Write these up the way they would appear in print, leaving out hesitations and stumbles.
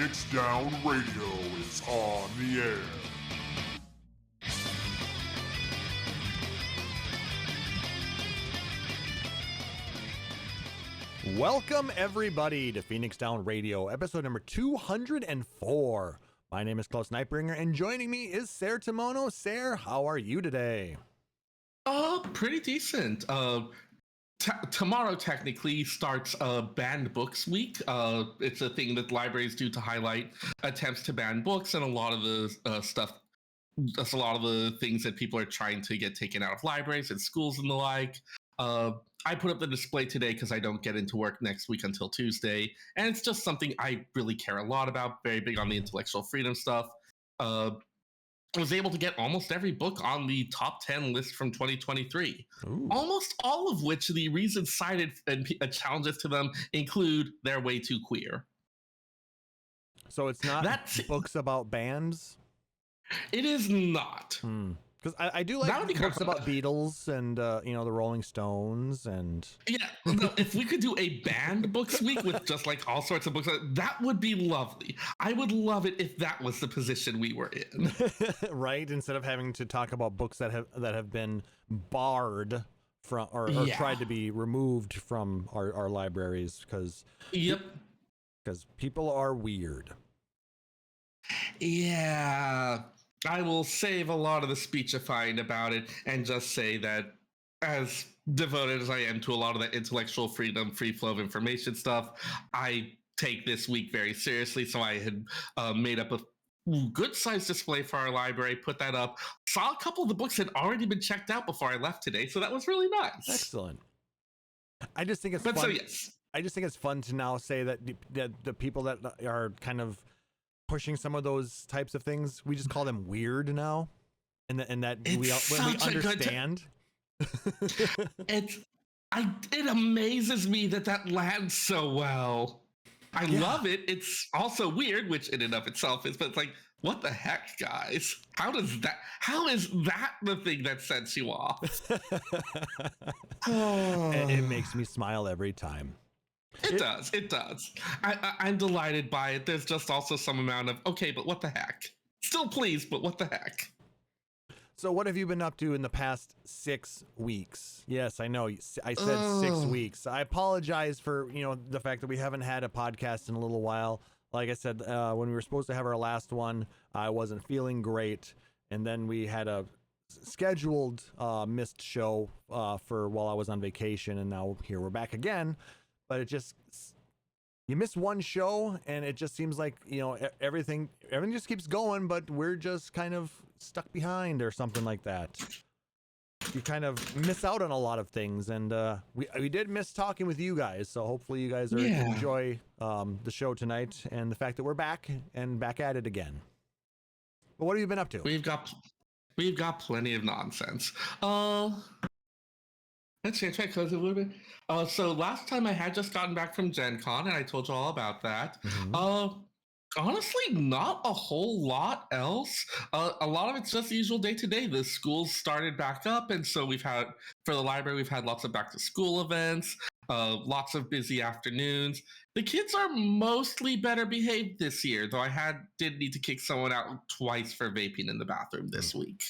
Phoenix Down Radio is on the air. Welcome, everybody, to Phoenix Down Radio, episode number 204. My name is Klauss and Seyrr, and joining me is Seyrr Timono. Seyrr, how are you today? Pretty decent. Tomorrow technically starts Banned Books Week. It's a thing that libraries do to highlight attempts to ban books and a lot of the stuff. That's a lot of the things that people are trying to get taken out of libraries and schools and the like. I put up the display today because I don't get into work next week until Tuesday, and it's just something I really care a lot about. Very big on the intellectual freedom stuff. I was able to get almost every book on the top 10 list from 2023. Ooh. Almost all of which the reasons cited and challenges to them include they're way too queer. So it's not books about bands? It is not. Because I do like books about Beatles and, the Rolling Stones and... Yeah, no, if we could do a banned books week with just like all sorts of books, that would be lovely. I would love it if that was the position we were in. Right? Instead of having to talk about books that have been barred from or tried to be removed from our libraries because people are weird. Yeah. I will save a lot of the speechifying about it and just say that as devoted as I am to a lot of that intellectual freedom, free flow of information stuff, I take this week very seriously. So I had made up a good sized display for our library, put that up, saw a couple of the books had already been checked out before I left today. So that was really nice. Excellent. I just think it's fun. So, yes. I just think it's fun to now say that the people that are kind of pushing some of those types of things, we just call them weird now, and that we understand. It amazes me that lands so well. I love it. It's also weird, which in and of itself is, but it's like, what the heck, guys? How is that the thing that sets you off? It makes me smile every time. It does. I'm delighted by it. There's just also some amount of, okay, but what the heck? Still pleased, but what the heck? So what have you been up to in the past 6 weeks? Yes, I know. I said 6 weeks. I apologize for, the fact that we haven't had a podcast in a little while. Like I said, when we were supposed to have our last one, I wasn't feeling great. And then we had a scheduled missed show for while I was on vacation. And now here we're back again. But you miss one show and it just seems like, everything just keeps going, but we're just kind of stuck behind or something like that. You kind of miss out on a lot of things. And we did miss talking with you guys. So hopefully you guys enjoy the show tonight and the fact that we're back at it again. But what have you been up to? We've got plenty of nonsense. Let's see, I tried to close it a little bit. So last time I had just gotten back from Gen Con and I told you all about that. Mm-hmm. Honestly, not a whole lot else. A lot of it's just the usual day-to-day. The schools started back up, and so for the library, we've had lots of back-to-school events, lots of busy afternoons. The kids are mostly better behaved this year, though I did need to kick someone out twice for vaping in the bathroom this week.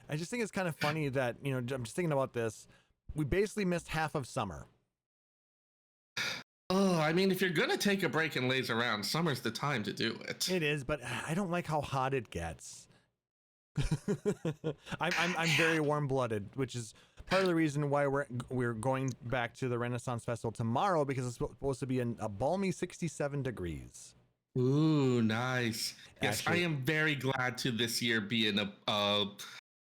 I just think it's kind of funny that, I'm just thinking about this. We basically missed half of summer. Oh, I mean, if you're going to take a break and laze around, summer's the time to do it. It is, but I don't like how hot it gets. I'm very warm-blooded, which is part of the reason why we're going back to the Renaissance Festival tomorrow, because it's supposed to be a balmy 67 degrees. Ooh, nice. Yes, Actually, I am very glad to this year be in a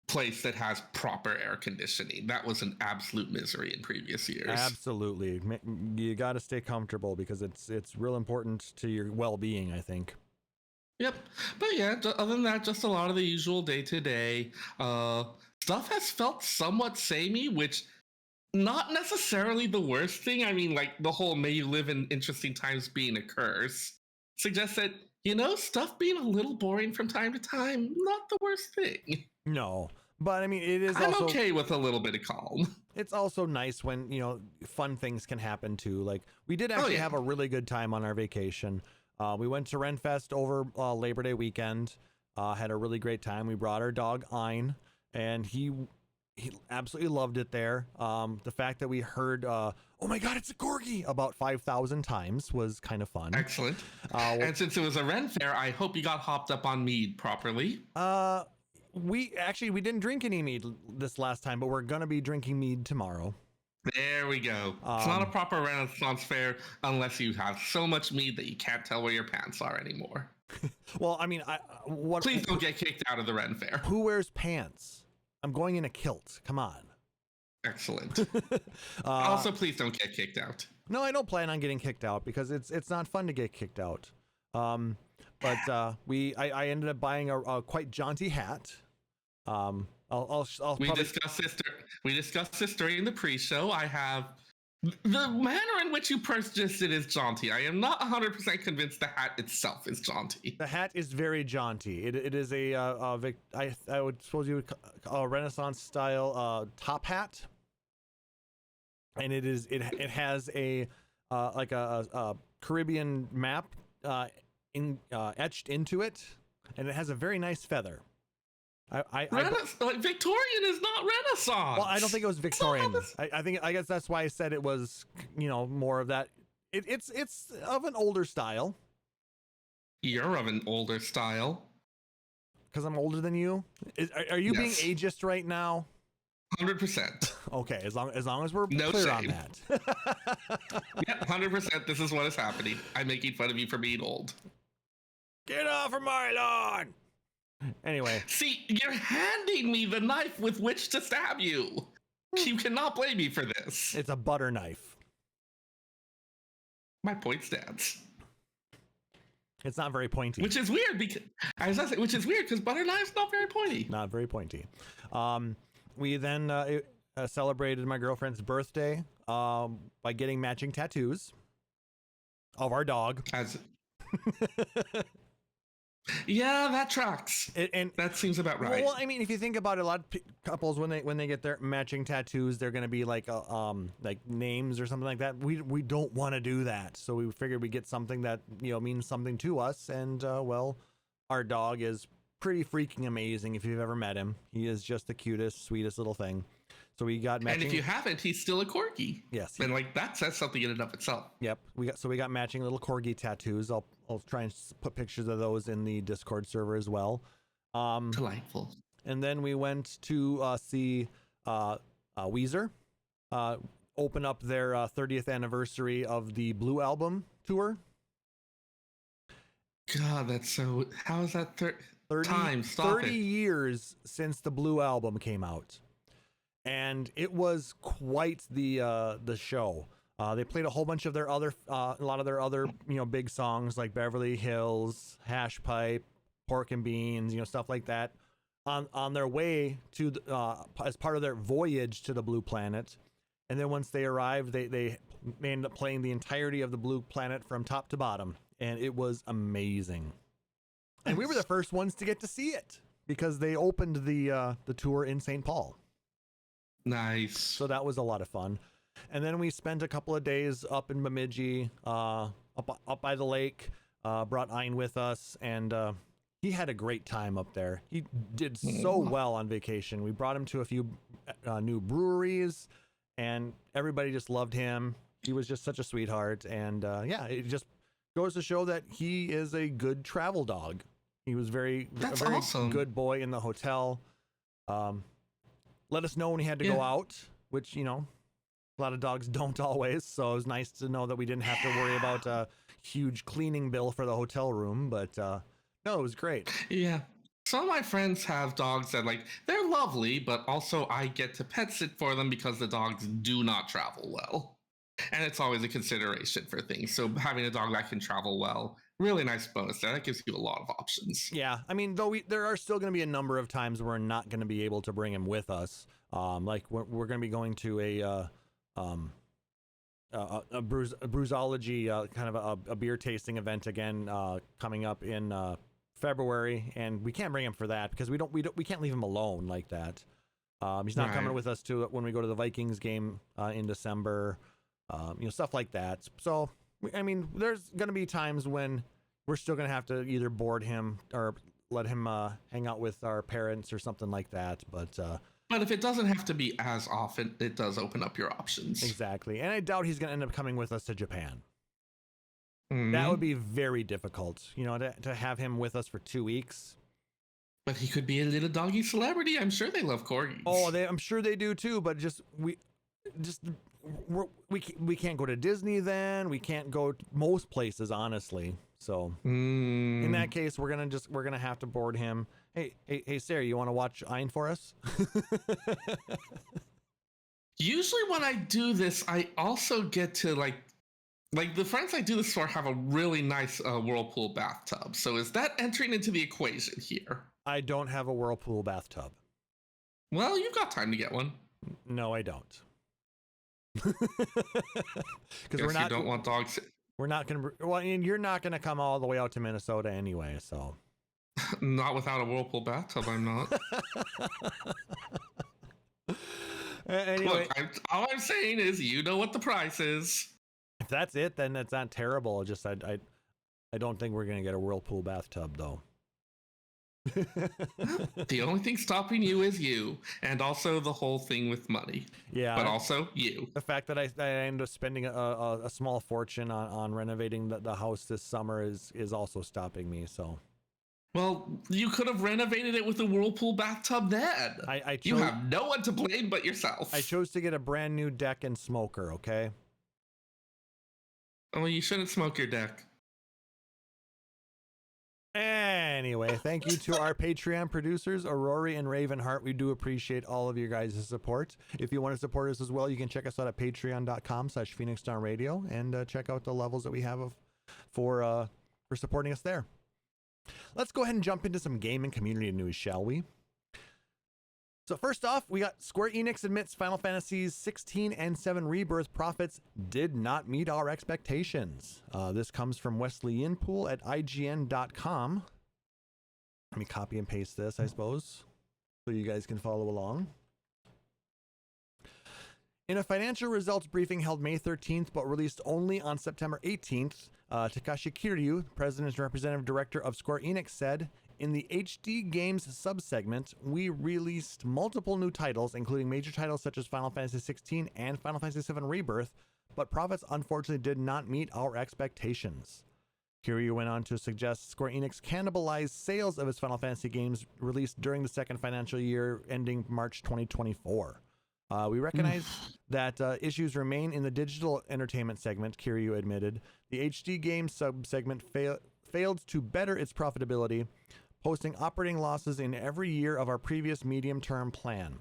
place that has proper air conditioning. That was an absolute misery in previous years. Absolutely. You got to stay comfortable because it's real important to your well-being, I think. Yep. But yeah, other than that, just a lot of the usual day-to-day. Stuff has felt somewhat samey, which not necessarily the worst thing. I mean, like the whole may you live in interesting times being a curse suggests that, stuff being a little boring from time to time, not the worst thing. No. But I mean, it is. I'm okay with a little bit of calm. It's also nice when fun things can happen too. Like we did actually have a really good time on our vacation. We went to Renfest over Labor Day weekend. Had a really great time. We brought our dog Ein, and he absolutely loved it there. The fact that we heard, oh my God, it's a corgi about 5,000 times was kind of fun. Excellent. And since it was a Ren Fair, I hope you got hopped up on mead properly. We didn't drink any mead this last time, but we're gonna be drinking mead tomorrow. There we go. It's not a proper Renaissance fair unless you have so much mead that you can't tell where your pants are anymore. Well, I mean, Please don't get kicked out of the Ren Fair. Who wears pants? I'm going in a kilt. Come on. Excellent. Also, please don't get kicked out. No, I don't plan on getting kicked out because it's not fun to get kicked out. But I ended up buying a quite jaunty hat. We discussed this during the pre-show. I have the manner in which you purchased it is jaunty. I am not 100% convinced the hat itself is jaunty. The hat is very jaunty. It is I would suppose you would call a Renaissance style top hat, and it has a like a Caribbean map etched into it, and it has a very nice feather. Victorian is not Renaissance. Well, I don't think it was Victorian. I guess that's why I said it was, more of that. It's of an older style. You're of an older style. Because I'm older than you. Are you being ageist right now? 100%. Okay, as long as we're clear shame on that. Yeah, 100%. This is what is happening. I'm making fun of you for being old. Get off of my lawn. Anyway. See, you're handing me the knife with which to stab you. You cannot blame me for this. It's a butter knife. My point stands. It's not very pointy. Which is weird because butter knife's not very pointy. Not very pointy. We then celebrated my girlfriend's birthday by getting matching tattoos of our dog. Yeah, that tracks. And that seems about right. Well, I mean, if you think about it, a lot of couples when they get their matching tattoos, they're going to be like names or something like that. We don't want to do that, so we figured we'd get something that means something to us. And our dog is pretty freaking amazing. If you've ever met him, he is just the cutest, sweetest little thing. So we got matching. And if you haven't, he's still a corgi. Yes. And that says something in and of itself. Yep. We got matching little corgi tattoos. I'll try and put pictures of those in the Discord server as well. Delightful. And then we went to see Weezer open up their 30th anniversary of the Blue Album tour. God, that's so. How is that 30 years since the Blue Album came out? And it was quite the show. They played a whole bunch of a lot of their other big songs like Beverly Hills, Hash Pipe, Pork and Beans, stuff like that, on their way to as part of their voyage to the Blue Planet. And then once they arrived, they ended up playing the entirety of the Blue Planet from top to bottom, and it was amazing. And we were the first ones to get to see it because they opened the tour in St. Paul. Nice. So that was a lot of fun. And then we spent a couple of days up in Bemidji, up by the lake, brought Ein with us, and he had a great time up there. He did so well on vacation. We brought him to a few new breweries, and everybody just loved him. He was just such a sweetheart. And it just goes to show that he is a good travel dog. He was a very awesome. Good boy in the hotel. Let us know when he had to go out, which, a lot of dogs don't always. So it was nice to know that we didn't have to worry about a huge cleaning bill for the hotel room. But no, it was great. Yeah. Some of my friends have dogs that they're lovely, but also I get to pet sit for them because the dogs do not travel well. And it's always a consideration for things. So having a dog that can travel well, really nice bonus there. That gives you a lot of options. Yeah. I mean, though there are still going to be a number of times we're not going to be able to bring him with us. Like we're going to be going to a bruisology, kind of a beer tasting event again, coming up in February, and we can't bring him for that because we can't leave him alone like that. He's not coming with us to when we go to the Vikings game in December. Stuff like that. So I mean, there's going to be times when we're still gonna have to either board him or let him hang out with our parents or something like that. But if it doesn't have to be as often, it does open up your options. exactly, and I doubt he's gonna end up coming with us to Japan. Mm-hmm. That would be very difficult, you know, to have him with us for 2 weeks. But he could be a little doggy celebrity. I'm sure they love corgis. Oh, I'm sure they do too. But we can't go to Disney then. We can't go most places, honestly. So in that case, we're gonna have to board him. Hey, Seyrr, you want to watch Ein for us? Usually when I do this, I also get to like the friends I do this for have a really nice whirlpool bathtub. So is that entering into the equation here? I don't have a whirlpool bathtub. Well, you've got time to get one. No, I don't. Because you don't want dogs. We're not gonna. Well, and you're not gonna come all the way out to Minnesota anyway, so. Not without a whirlpool bathtub, I'm not. Anyway, look, all I'm saying is, you know what the price is. If that's it, then that's not terrible. Just I don't think we're gonna get a whirlpool bathtub though. The only thing stopping you is you, and also the whole thing with money. Yeah, but also you. The fact that I end up spending a small fortune on renovating the house this summer is also stopping me. So. Well, you could have renovated it with a whirlpool bathtub then. You have no one to blame but yourself. I chose to get a brand new deck and smoker. Okay. Oh, you shouldn't smoke your deck. Anyway, thank you to our Patreon producers, Aurori and Ravenheart. We do appreciate all of your guys' support. If you want to support us as well, you can check us out at patreon.com/PhoenixDownRadio and check out the levels that we have for supporting us there. Let's go ahead and jump into some game and community news, shall we? So first off, we got Square Enix admits Final Fantasies 16 and 7 Rebirth profits did not meet our expectations. This comes from Wesley Yinpool at IGN.com. Let me copy and paste this, I suppose, so you guys can follow along. In a financial results briefing held May 13th, but released only on September 18th, Takashi Kiryu, President and Representative Director of Square Enix, said, "In the HD Games subsegment, we released multiple new titles, including major titles such as Final Fantasy 16 and Final Fantasy 7 Rebirth, but profits unfortunately did not meet our expectations." Kiryu went on to suggest Square Enix cannibalized sales of its Final Fantasy games released during the second financial year ending March 2024. We recognize that issues remain in the digital entertainment segment, Kiryu admitted. The HD Games sub-segment failed to better its profitability, posting operating losses in every year of our previous medium-term plan.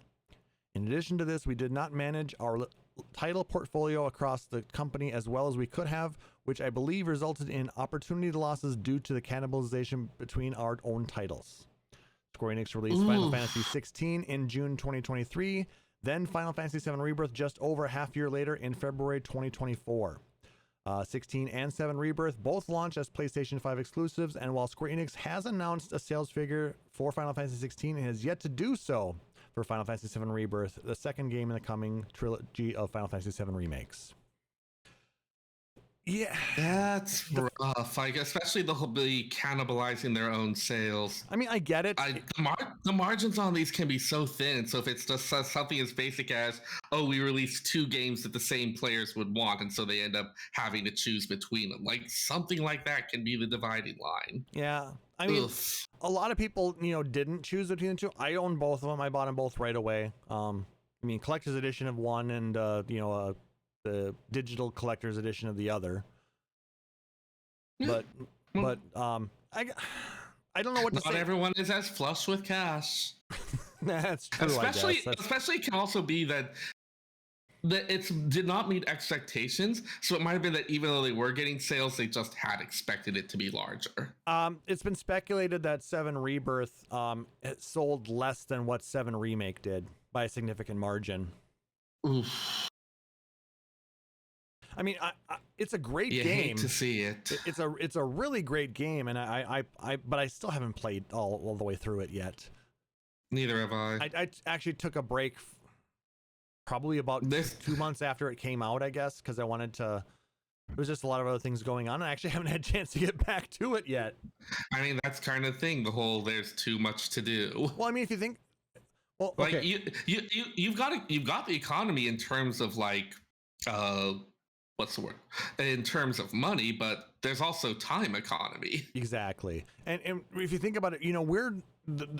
In addition to this, we did not manage our title portfolio across the company as well as we could have, which I believe resulted in opportunity losses due to the cannibalization between our own titles. Square Enix released Final Fantasy 16 in June 2023, then Final Fantasy 7 Rebirth just over a half year later in February 2024. 16 and 7 Rebirth both launched as PlayStation 5 exclusives, and while Square Enix has announced a sales figure for Final Fantasy 16, it has yet to do so for Final Fantasy 7 Rebirth, the second game in the coming trilogy of Final Fantasy 7 remakes. Yeah, that's rough. Like, especially the cannibalizing their own sales. I mean, I get it. The margins on these can be so thin. So if it's just something as basic as, oh, we released 2 games that the same players would want, and so they end up having to choose between them, like something like that can be the dividing line. Yeah, I mean, a lot of people, didn't choose between the two. I own both of them. I bought them both right away. I mean, collector's edition of one, and the digital collector's edition of the other. But I don't know what to say. Not everyone is as flush with cash. That's true. Especially it can also be that it did not meet expectations. So it might have been that even though they were getting sales, they just had expected it to be larger. It's been speculated that 7 Rebirth it sold less than what 7 Remake did by a significant margin. Oof. I mean, it's a great game. Hate to see it. It's a really great game, and but I still haven't played all the way through it yet. Neither have I. I actually took a break, probably about 2 months after it came out, I guess, because I wanted to was just a lot of other things going on. I actually haven't had a chance to get back to it yet. I mean, that's kind of thing. The whole there's too much to do. Well, I mean, if you think, well, Like okay. you've got the economy in terms of like what's the word? In terms of money, but there's also time economy. Exactly. And if you think about it,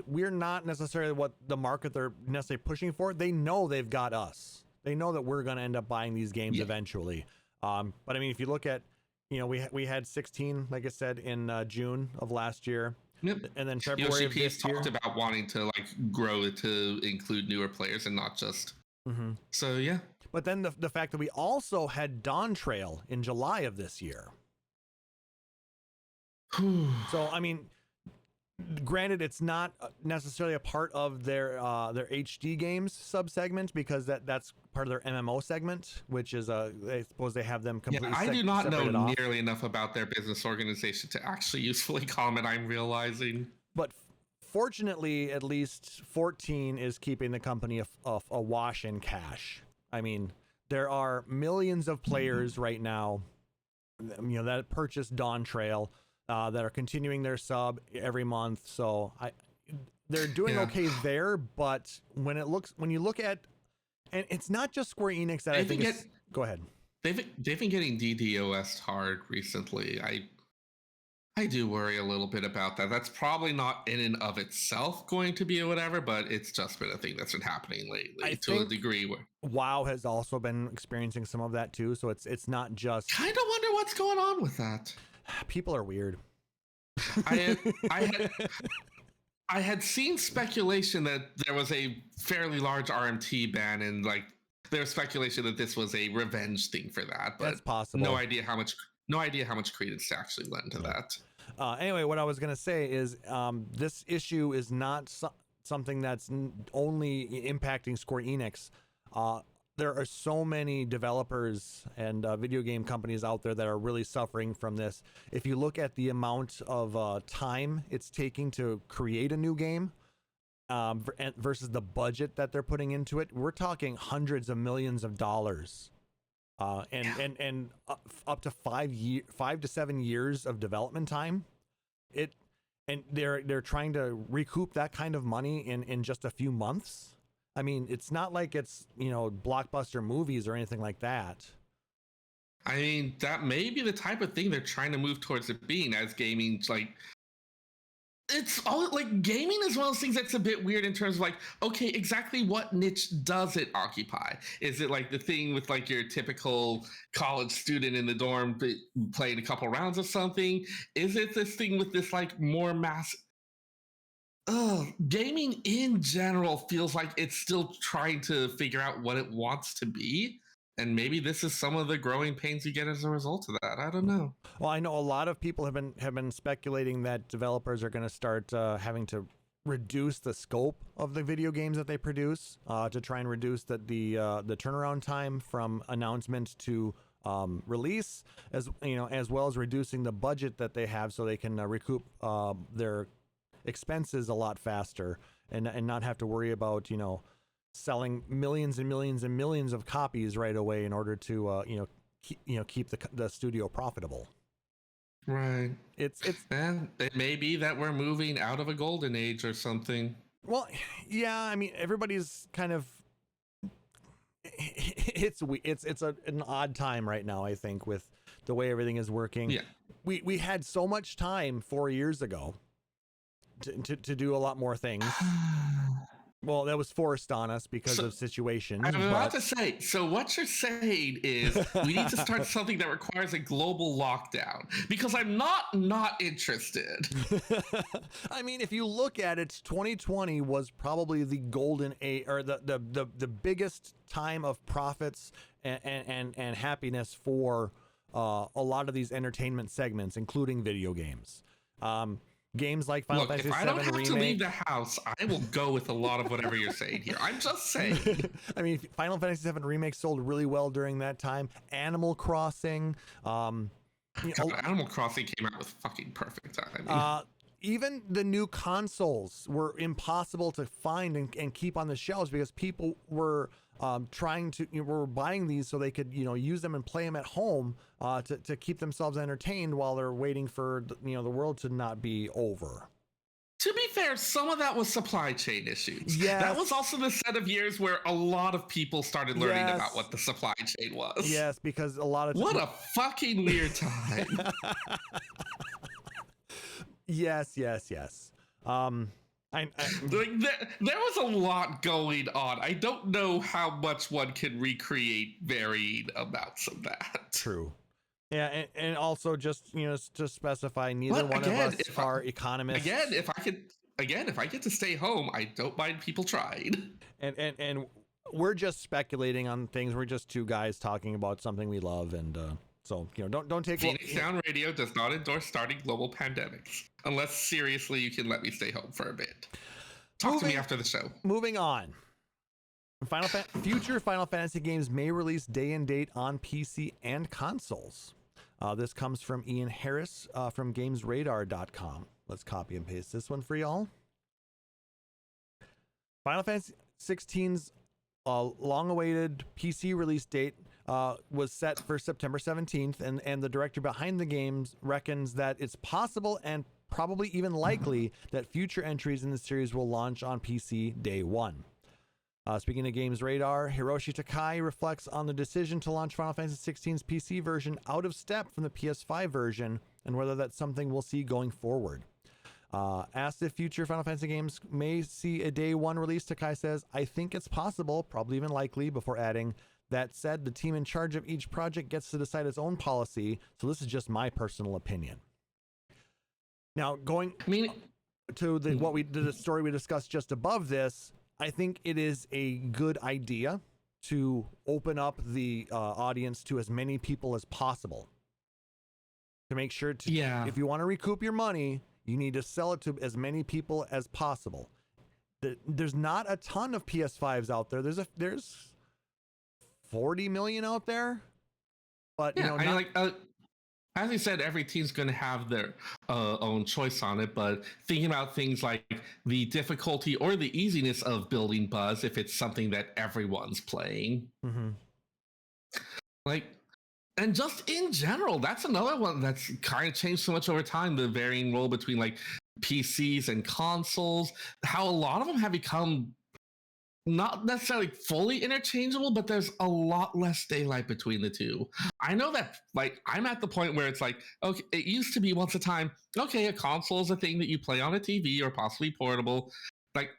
we're not necessarily what the market they're necessarily pushing for. They know they've got us. They know that we're going to end up buying these games eventually. But I mean, if you look at, we had 16, like I said, in June of last year. Yep. And then February of this year. talked about wanting to like grow it to include newer players and not just. Mm-hmm. So yeah. But then the fact that we also had Dawntrail in July of this year. So I mean, granted, it's not necessarily a part of their HD games subsegment because that's part of their MMO segment, which is I suppose they have them completely. Yeah, I do not know off. nearly enough about their business organization to actually usefully comment. I'm realizing, but fortunately, at least 14 is keeping the company awash in cash. I mean, there are millions of players right now, that purchased Dawntrail. That are continuing their sub every month, so they're doing okay there. But when you look at, and it's not just Square Enix that I think is. Go ahead. They've been getting DDoS hard recently. I do worry a little bit about that. That's probably not in and of itself going to be a whatever, but it's just been a thing that's been happening lately to a degree where WoW has also been experiencing some of that too. So it's not just. Kind of wonder what's going on with that. People are weird. I had seen speculation that there was a fairly large RMT ban, and like there was speculation that this was a revenge thing for that. But that's possible. No idea how much credence to actually lend to that. Anyway, what I was gonna say is this issue is not something that's only impacting Square Enix. There are so many developers and video game companies out there that are really suffering from this. If you look at the amount of time it's taking to create a new game versus the budget that they're putting into it, we're talking hundreds of millions of dollars, and up to 5 to 7 years of development time. And they're trying to recoup that kind of money in just a few months. I mean, it's not like it's, blockbuster movies or anything like that. I mean, that may be the type of thing they're trying to move towards it being, as gaming, like, it's all like gaming is one of those things that's a bit weird in terms of like, okay, exactly what niche does it occupy? Is it like the thing with like your typical college student in the dorm playing a couple rounds of something? Is it this thing with this like more mass? Gaming in general feels like it's still trying to figure out what it wants to be. And maybe this is some of the growing pains you get as a result of that. I don't know. Well, I know a lot of people have been speculating that developers are going to start having to reduce the scope of the video games that they produce to try and reduce the turnaround time from announcement to release, as well as reducing the budget that they have so they can recoup their expenses a lot faster and not have to worry about selling millions and millions and millions of copies right away in order to keep the studio profitable. Right. And it may be that we're moving out of a golden age or something. Well, yeah, I mean, everybody's kind of it's an odd time right now, I think, with the way everything is working. Yeah. We had so much time 4 years ago to do a lot more things. Well, that was forced on us because of situations. I'm about to say, so what you're saying is we need to start something that requires a global lockdown, because I'm not interested. I mean, if you look at it, 2020 was probably the golden age, or the biggest time of profits and happiness for a lot of these entertainment segments, including video games. Games like Final Fantasy VII Remake. If I don't have to leave the house, I will go with a lot of whatever you're saying here. I'm just saying. I mean, Final Fantasy VII Remake sold really well during that time. Animal Crossing. God, Animal Crossing came out with fucking perfect timing. even the new consoles were impossible to find and keep on the shelves because people were were buying these so they could, use them and play them at home to keep themselves entertained while they're waiting for, the world to not be over. To be fair, some of that was supply chain issues. Yes. That was also the set of years where a lot of people started learning about what the supply chain was. Yes, because a lot of what a fucking weird time. Yes. Like there was a lot going on. I don't know how much one can recreate varying amounts of that. True. Yeah, and also just to specify, neither one of us are economists. If I get to stay home, I don't mind people trying. And we're just speculating on things. We're just two guys talking about something we love, and so don't take. Phoenix Down Radio does not endorse starting global pandemics, unless seriously you can let me stay home for a bit. Talk to me after the show. Moving on. Future Final Fantasy games may release day and date on PC and consoles. This comes from Ian Harris from GamesRadar.com. Let's copy and paste this one for y'all. Final Fantasy XVI's long-awaited PC release date was set for September 17th, and the director behind the games reckons that it's possible and probably even likely that future entries in the series will launch on PC day one. Speaking of Games Radar, Hiroshi Takai reflects on the decision to launch Final Fantasy XVI's PC version out of step from the PS5 version and whether that's something we'll see going forward. Asked if future Final Fantasy games may see a day one release, Takai says, "I think it's possible, probably even likely," before adding, "That said, the team in charge of each project gets to decide its own policy, so this is just my personal opinion." Now, going to the story we discussed just above this, I think it is a good idea to open up the audience to as many people as possible. To make sure if you want to recoup your money, you need to sell it to as many people as possible. There's not a ton of PS5s out there. There's 40 million out there, but as you said, every team's going to have their own choice on it, but thinking about things like the difficulty or the easiness of building buzz, if it's something that everyone's playing, and just in general, that's another one that's kind of changed so much over time, the varying role between like PCs and consoles, how a lot of them have become not necessarily fully interchangeable, but there's a lot less daylight between the two. I know that, I'm at the point where it's like, okay, it used to be once a time, okay, a console is a thing that you play on a TV or possibly portable.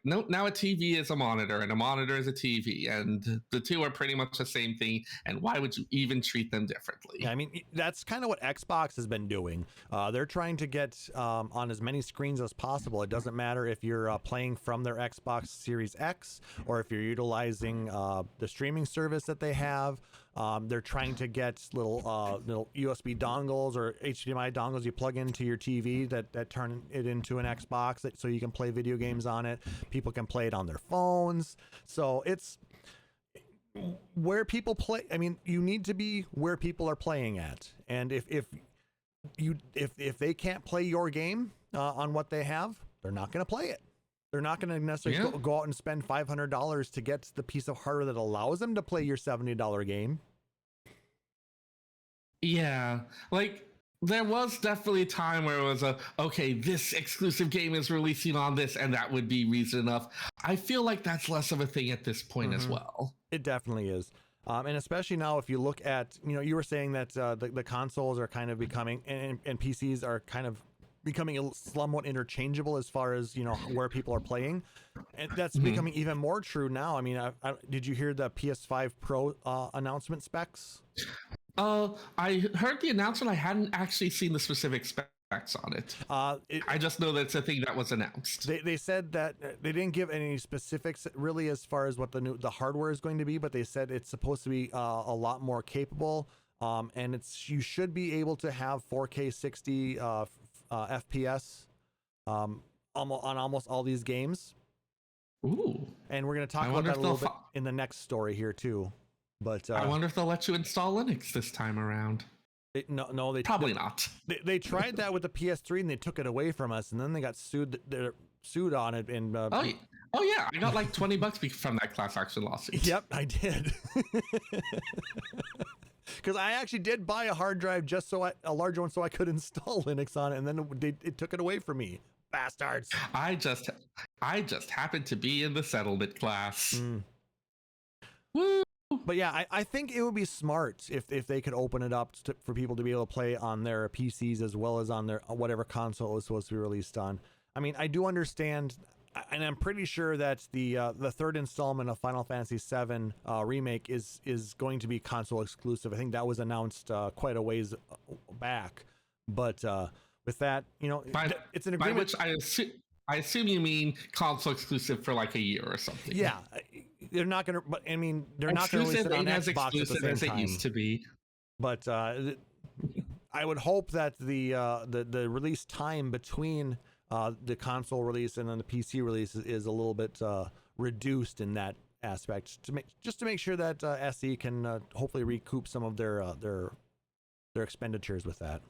No, now a TV is a monitor and a monitor is a TV, and the two are pretty much the same thing. And why would you even treat them differently? Yeah, I mean, that's kind of what Xbox has been doing. They're trying to get on as many screens as possible. It doesn't matter if you're playing from their Xbox Series X or if you're utilizing the streaming service that they have. They're trying to get little USB dongles or HDMI dongles you plug into your TV that turn it into an Xbox so you can play video games on it. People can play it on their phones. So it's where people play. I mean, you need to be where people are playing at. And if they can't play your game on what they have, they're not going to play it. They're not going to necessarily go out and spend $500 to get the piece of hardware that allows them to play your $70 game. Yeah, there was definitely a time where it was okay, this exclusive game is releasing on this, and that would be reason enough. I feel like that's less of a thing at this point as well. It definitely is. And especially now, if you look at, you were saying that the consoles are kind of becoming, and PCs are kind of becoming somewhat interchangeable as far as where people are playing, and that's becoming even more true now. I mean, did you hear the PS5 Pro announcement specs? I heard the announcement. I hadn't actually seen the specific specs on it. I just know that it's a thing that was announced. They said that they didn't give any specifics really as far as what the hardware is going to be, but they said it's supposed to be a lot more capable, and you should be able to have 4K 60 FPS on almost all these games. Ooh. And we're going to talk about that a little bit in the next story here too. But I wonder if they'll let you install Linux this time around. They Probably not. They tried that with the PS3 and they took it away from us, and then they got sued on it. And oh yeah, I got like $20 from that class action lawsuit. Yep, I did. Because I actually did buy a hard drive a large one, so I could install Linux on it, and then it took it away from me. Bastards. I just happened to be in the settlement class. Woo! But yeah, I think it would be smart if they could open it up for people to be able to play on their PCs as well as on their whatever console is supposed to be released on. I mean, I do understand, and I'm pretty sure that the third installment of Final Fantasy VII remake is going to be console exclusive. I think that was announced quite a ways back. But with that, it's an agreement. By which I assume you mean console exclusive for like a year or something. Yeah, they're not gonna. But I mean, they're not gonna release it on Xbox at the same as time. It used to be. But I would hope that the release time between the console release and then the PC release is a little bit reduced in that aspect to make sure that SE can hopefully recoup some of their expenditures with that.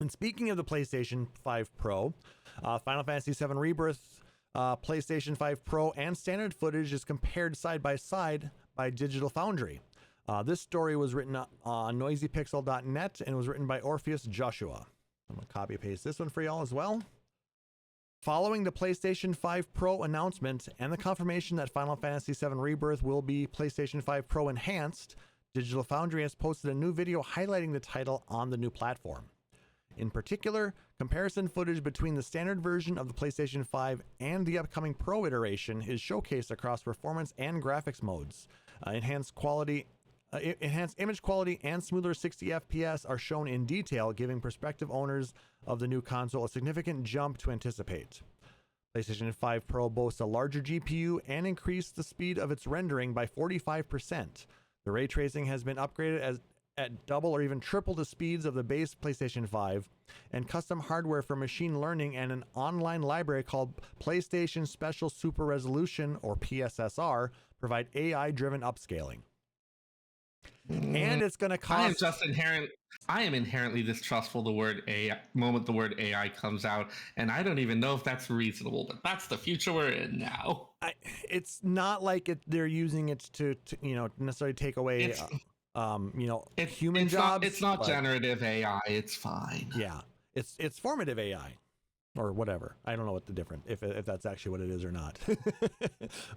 And speaking of the PlayStation 5 Pro, Final Fantasy VII Rebirth, PlayStation 5 Pro and standard footage is compared side by side by Digital Foundry. This story was written on noisypixel.net and was written by Orpheus Joshua. I'm going to copy and paste this one for y'all as well. Following the PlayStation 5 Pro announcement and the confirmation that Final Fantasy VII Rebirth will be PlayStation 5 Pro enhanced, Digital Foundry has posted a new video highlighting the title on the new platform. In particular, comparison footage between the standard version of the PlayStation 5 and the upcoming Pro iteration is showcased across performance and graphics modes. Enhanced image quality and smoother 60 FPS are shown in detail, giving prospective owners of the new console a significant jump to anticipate. PlayStation 5 Pro boasts a larger GPU and increased the speed of its rendering by 45%. The ray tracing has been upgraded at double or even triple the speeds of the base PlayStation 5, and custom hardware for machine learning and an online library called PlayStation Special Super Resolution, or PSSR, provide AI-driven upscaling. And it's going to cost... I am inherently distrustful the word AI moment the word AI comes out, and I don't even know if that's reasonable, but that's the future we're in now. It's not like they're using it to necessarily take away human jobs. It's not generative AI. It's fine. Yeah, it's formative AI, or whatever. I don't know what the difference if that's actually what it is or not.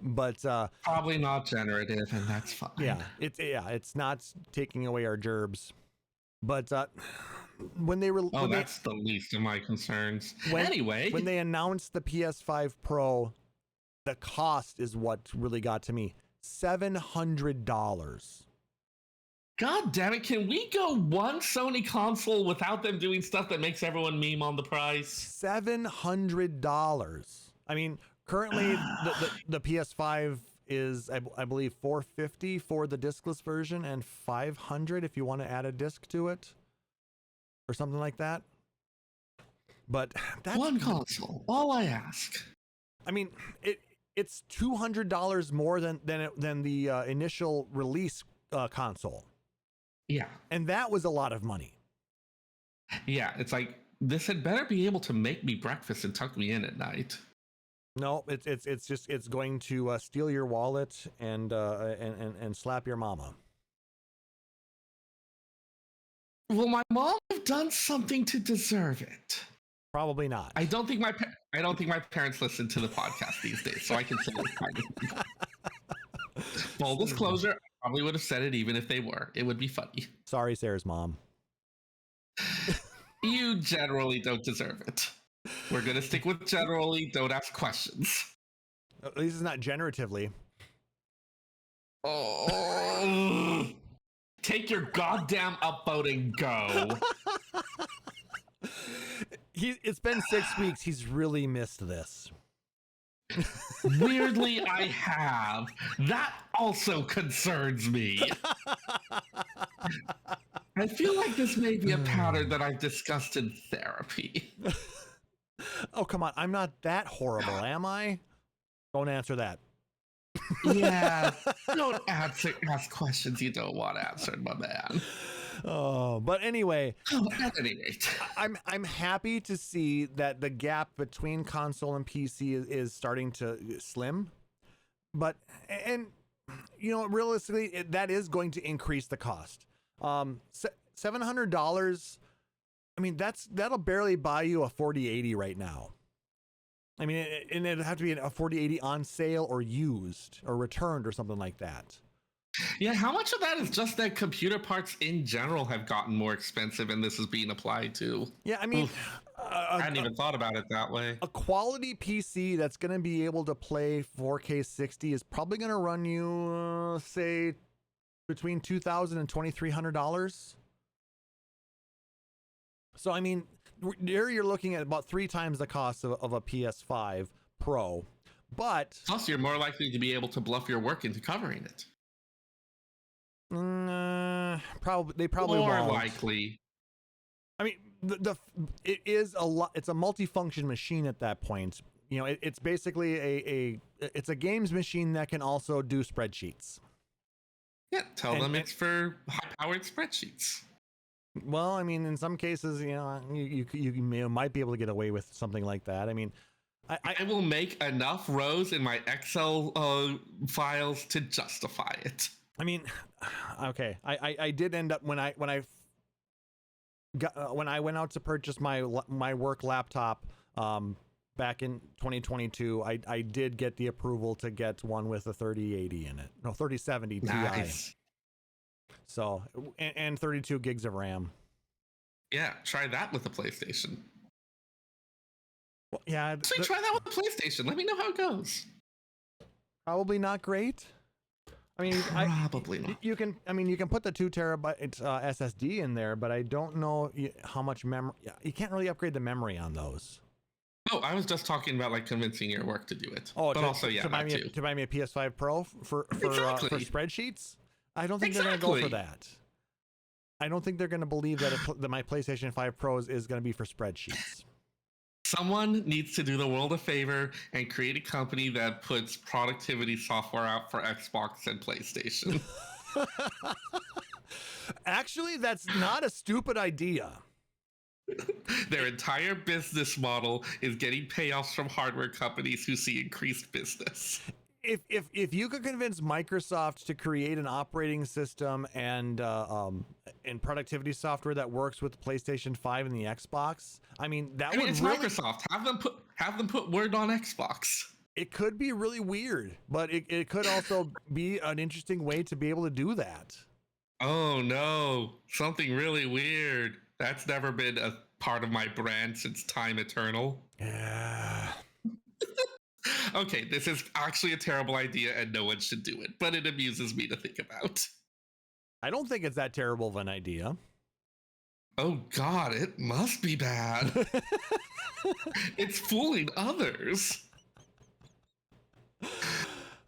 But probably not generative, and that's fine. Yeah, it's not taking away our gerbs. But when that's the least of my concerns. Anyway, when they announced the PS5 Pro, the cost is what really got to me. $700. God damn it, can we go one Sony console without them doing stuff that makes everyone meme on the price? $700. I mean, currently the PS5 is, I believe, $450 for the discless version and $500 if you want to add a disc to it or something like that. But that's one console, all I ask. I mean, it's $200 more than the initial release console. Yeah. And that was a lot of money. Yeah, it's like, this had better be able to make me breakfast and tuck me in at night. No, it's going to steal your wallet and slap your mama. Will my mom have done something to deserve it? Probably not. I don't think my parents listen to the podcast these days, so I can say it's fine. Full disclosure, I probably would have said it even if they were. It would be funny. Sorry, Sarah's mom. You generally don't deserve it. We're going to stick with generally, don't ask questions. At least it's not generatively. Oh, take your goddamn upvote and go. It's been 6 weeks. He's really missed this. Weirdly, I have. That also concerns me. I feel like this may be a pattern that I've discussed in therapy. Oh, come on. I'm not that horrible, am I? Don't answer that. Yeah, don't ask questions you don't want answered, my man. Oh, but anyway, At any rate, I'm happy to see that the gap between console and PC is starting to slim. But and realistically, that is going to increase the cost. $700. I mean, that'll barely buy you a 4080 right now. I mean, and it'd have to be a 4080 on sale or used or returned or something like that. yeah, how much of that is just that computer parts in general have gotten more expensive and this is being applied to? Yeah, I mean, I hadn't even thought about it that way. a quality PC that's going to be able to play 4K 60 is probably going to run you, say, between $2,000 and $2,300. So, I mean, there you're looking at about 3 times the cost of a PS5 Pro. But Plus, you're more likely to be able to bluff your work into covering it. They probably more won't. likely. I mean, it is a lot. It's a multifunction machine at that point. It's basically it's a games machine that can also do spreadsheets. Yeah, tell them it's for high-powered spreadsheets. Well, I mean, in some cases, you might be able to get away with something like that. I mean, I will make enough rows in my Excel files to justify it. I mean, okay, I did end up when I went out to purchase my work laptop back in 2022, I did get the approval to get one with a 3080 in it. No, 3070 Nice. Ti. So, and 32 gigs of RAM. Yeah, try that with the PlayStation. Well, yeah. Actually, try that with the PlayStation. Let me know how it goes. Probably not great. I mean, probably not. You can put the 2 terabyte SSD in there, but I don't know how much memory. You can't really upgrade the memory on those. Oh, I was just talking about like convincing your work to do it. Oh, but also, yeah, to buy me a PS5 Pro for spreadsheets. I don't think they're going to go for that. I don't think they're going to believe that my PlayStation 5 Pro is going to be for spreadsheets. Someone needs to do the world a favor and create a company that puts productivity software out for Xbox and PlayStation. Actually, that's not a stupid idea. Their entire business model is getting payoffs from hardware companies who see increased business. If you could convince Microsoft to create an operating system and productivity software that works with the PlayStation 5 and the Xbox, it's Microsoft. Have them put Word on Xbox. It could be really weird, but it could also be an interesting way to be able to do that. Oh no, something really weird. That's never been a part of my brand since time eternal. Yeah. Okay, this is actually a terrible idea and no one should do it, but it amuses me to think about. I don't think it's that terrible of an idea. Oh God, it must be bad. It's fooling others.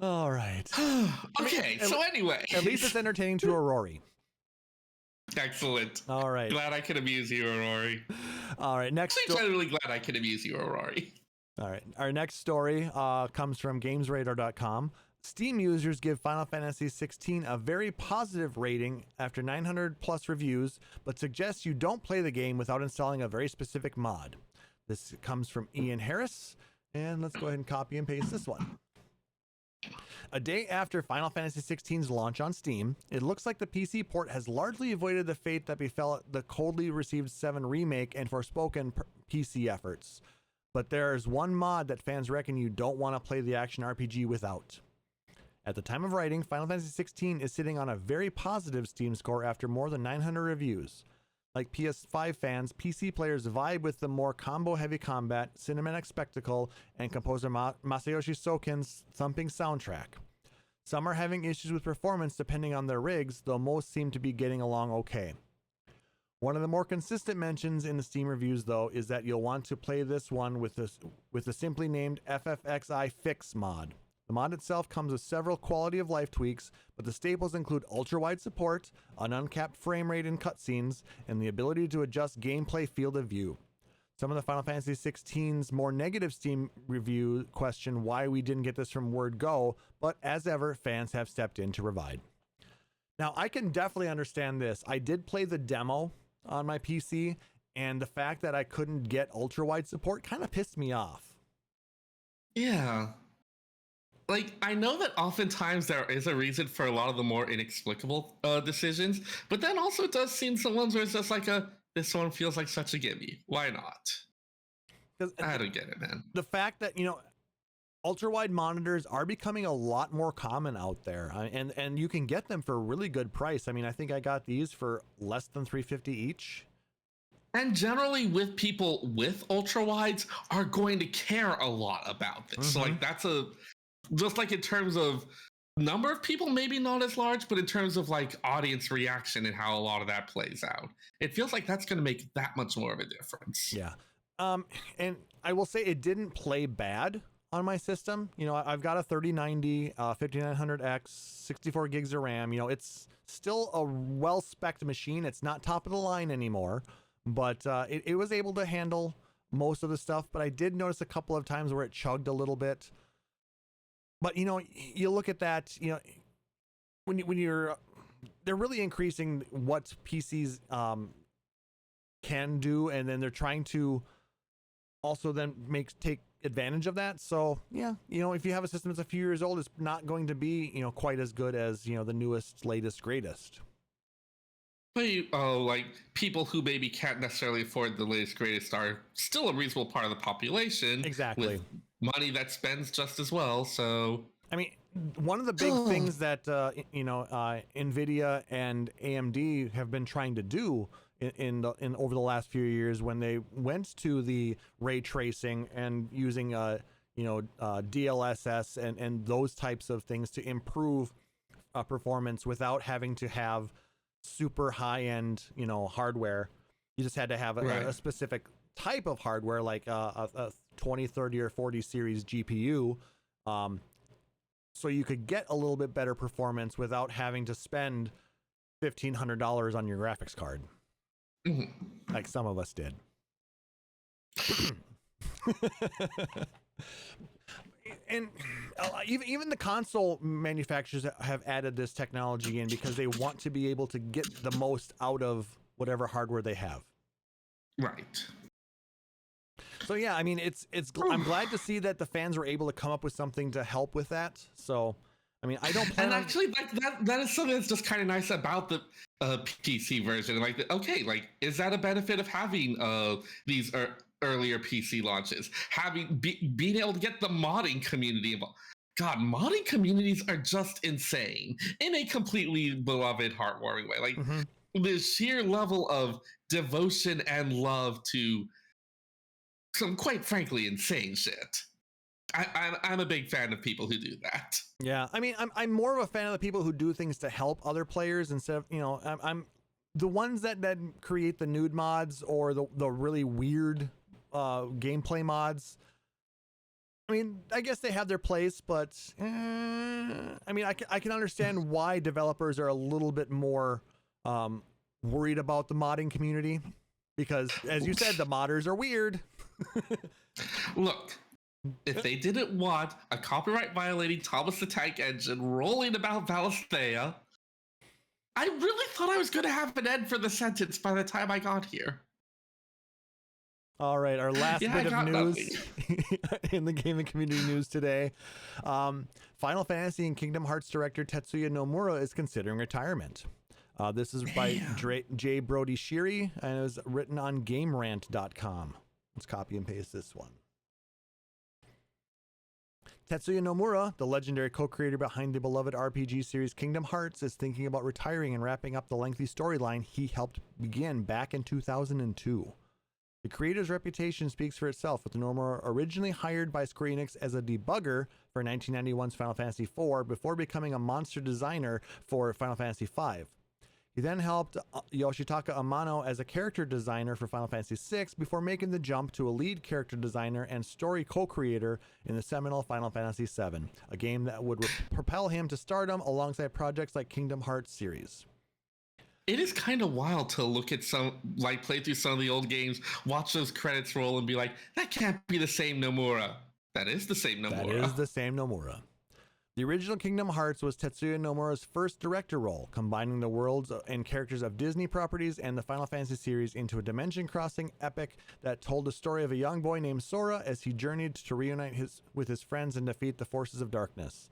All right. Okay, so anyway. At least it's entertaining to Aurori. Excellent. All right. Glad I could amuse you, Aurori. All right. Next. I'm really glad I could amuse you, Aurori. All right. Our next story comes from GamesRadar.com. Steam users give Final Fantasy XVI a very positive rating after 900 plus reviews, but suggests you don't play the game without installing a very specific mod. This comes from Ian Harris, and let's go ahead and copy and paste this one. A day after Final Fantasy XVI's launch on Steam, it looks like the PC port has largely avoided the fate that befell the coldly received 7 remake and Forspoken PC efforts. But there's one mod that fans reckon you don't want to play the action RPG without. At the time of writing, Final Fantasy XVI is sitting on a very positive Steam score after more than 900 reviews. Like PS5 fans, PC players vibe with the more combo-heavy combat, cinematic spectacle, and composer Masayoshi Soken's thumping soundtrack. Some are having issues with performance depending on their rigs, though most seem to be getting along okay. One of the more consistent mentions in the Steam reviews, though, is that you'll want to play this one with the simply named FFXIV Fix mod. The mod itself comes with several quality of life tweaks, but the staples include ultra-wide support, an uncapped frame rate in cutscenes, and the ability to adjust gameplay field of view. Some of the Final Fantasy 16's more negative Steam review question why we didn't get this from Word Go, but as ever, fans have stepped in to provide. Now, I can definitely understand this. I did play the demo on my PC, and the fact that I couldn't get ultra-wide support kind of pissed me off. Yeah. Like, I know that oftentimes there is a reason for a lot of the more inexplicable decisions, but then also it does seem some ones where it's just like this one feels like such a gimme. Why not? I don't get it, man. The fact that, ultra wide monitors are becoming a lot more common out there, and you can get them for a really good price. I mean, I think I got these for less than $350 each. And generally with people with ultra wides are going to care a lot about this. So like that's just like in terms of number of people, maybe not as large, but in terms of like audience reaction and how a lot of that plays out, it feels like that's going to make that much more of a difference. Yeah. And I will say it didn't play bad on my system. I've got a 3090, 5900X, 64 gigs of RAM. It's still a well-spec'd machine. It's not top of the line anymore, but it was able to handle most of the stuff. But I did notice a couple of times where it chugged a little bit. But, you look at that, when they're really increasing what PCs can do, and then they're trying to also then take advantage of that. So yeah, if you have a system that's a few years old, it's not going to be, quite as good as, the newest, latest, greatest. But like people who maybe can't necessarily afford the latest, greatest are still a reasonable part of the population. Exactly. With money that spends just as well. So I mean, one of the big things that NVIDIA and AMD have been trying to do in over the last few years, when they went to the ray tracing and using DLSS and those types of things to improve performance without having to have super high-end hardware. You just had to have a specific type of hardware, like a 20, 30, or 40 series GPU, so you could get a little bit better performance without having to spend $1,500 on your graphics card, like some of us did. And even the console manufacturers have added this technology in because they want to be able to get the most out of whatever hardware they have. Right. So yeah, I mean, I'm glad to see that the fans were able to come up with something to help with that. So, I mean, I don't plan. And actually, like that is something that's just kind of nice about the PC version. Like, is that a benefit of having these earlier PC launches? Being able to get the modding community involved. God, modding communities are just insane in a completely beloved, heartwarming way. Like the sheer level of devotion and love to some, quite frankly, insane shit. I'm a big fan of people who do that. Yeah, I mean, I'm more of a fan of the people who do things to help other players instead of, I'm the ones that create the nude mods or the really weird gameplay mods. I mean, I guess they have their place, but I mean, I can understand why developers are a little bit more worried about the modding community, because as you said, the modders are weird. Look, if they didn't want a copyright violating Thomas the Tank Engine rolling about Valisthea, I really thought I was going to have an end for the sentence by the time I got here. All right, our last bit of news in the gaming community news today. Final Fantasy and Kingdom Hearts director Tetsuya Nomura is considering retirement. This is by J. Brody Shiri, and it was written on GameRant.com. Let's copy and paste this one. Tetsuya Nomura, the legendary co-creator behind the beloved RPG series Kingdom Hearts, is thinking about retiring and wrapping up the lengthy storyline he helped begin back in 2002. The creator's reputation speaks for itself, with Nomura originally hired by Square Enix as a debugger for 1991's Final Fantasy IV before becoming a monster designer for Final Fantasy V. He then helped Yoshitaka Amano as a character designer for Final Fantasy VI before making the jump to a lead character designer and story co-creator in the seminal Final Fantasy VII, a game that would propel him to stardom alongside projects like Kingdom Hearts series. it is kind of wild to look at play through some of the old games, watch those credits roll, and be like, that can't be the same Nomura. That is the same Nomura. That is the same Nomura. The original Kingdom Hearts was Tetsuya Nomura's first director role, combining the worlds and characters of Disney properties and the Final Fantasy series into a dimension-crossing epic that told the story of a young boy named Sora as he journeyed to reunite with his friends and defeat the forces of darkness.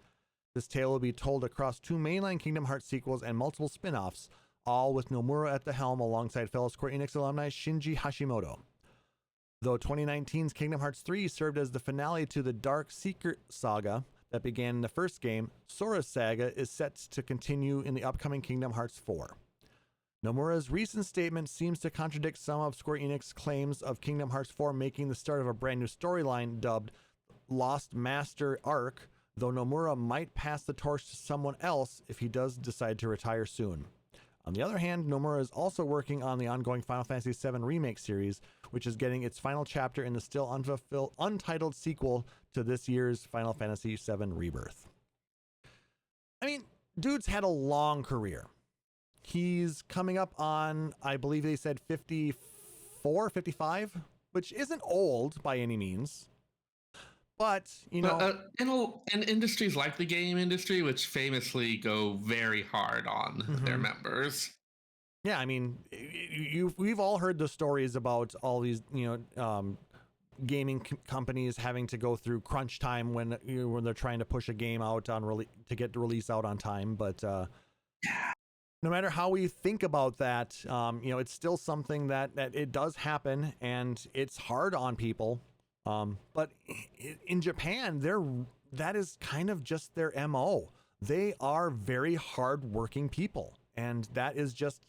This tale will be told across 2 mainline Kingdom Hearts sequels and multiple spin-offs, all with Nomura at the helm alongside fellow Square Enix alumni Shinji Hashimoto. Though 2019's Kingdom Hearts 3 served as the finale to the Dark Secret saga that began in the first game, Sora's saga is set to continue in the upcoming Kingdom Hearts 4. Nomura's recent statement seems to contradict some of Square Enix's claims of Kingdom Hearts 4 making the start of a brand new storyline dubbed Lost Master Arc, though Nomura might pass the torch to someone else if he does decide to retire soon. On the other hand, Nomura is also working on the ongoing Final Fantasy VII Remake series, which is getting its final chapter in the still untitled sequel to this year's Final Fantasy VII Rebirth. I mean, dude's had a long career. He's coming up on, I believe they said 54, 55, which isn't old by any means. But, you know, in industries like the game industry, which famously go very hard on their members. Yeah, I mean, we've all heard the stories about all these, gaming companies having to go through crunch time when they're trying to push a game out on to get the release out on time. But no matter how we think about that, it's still something that it does happen, and it's hard on people. But in Japan, that is kind of just their MO. They are very hardworking people, and that is just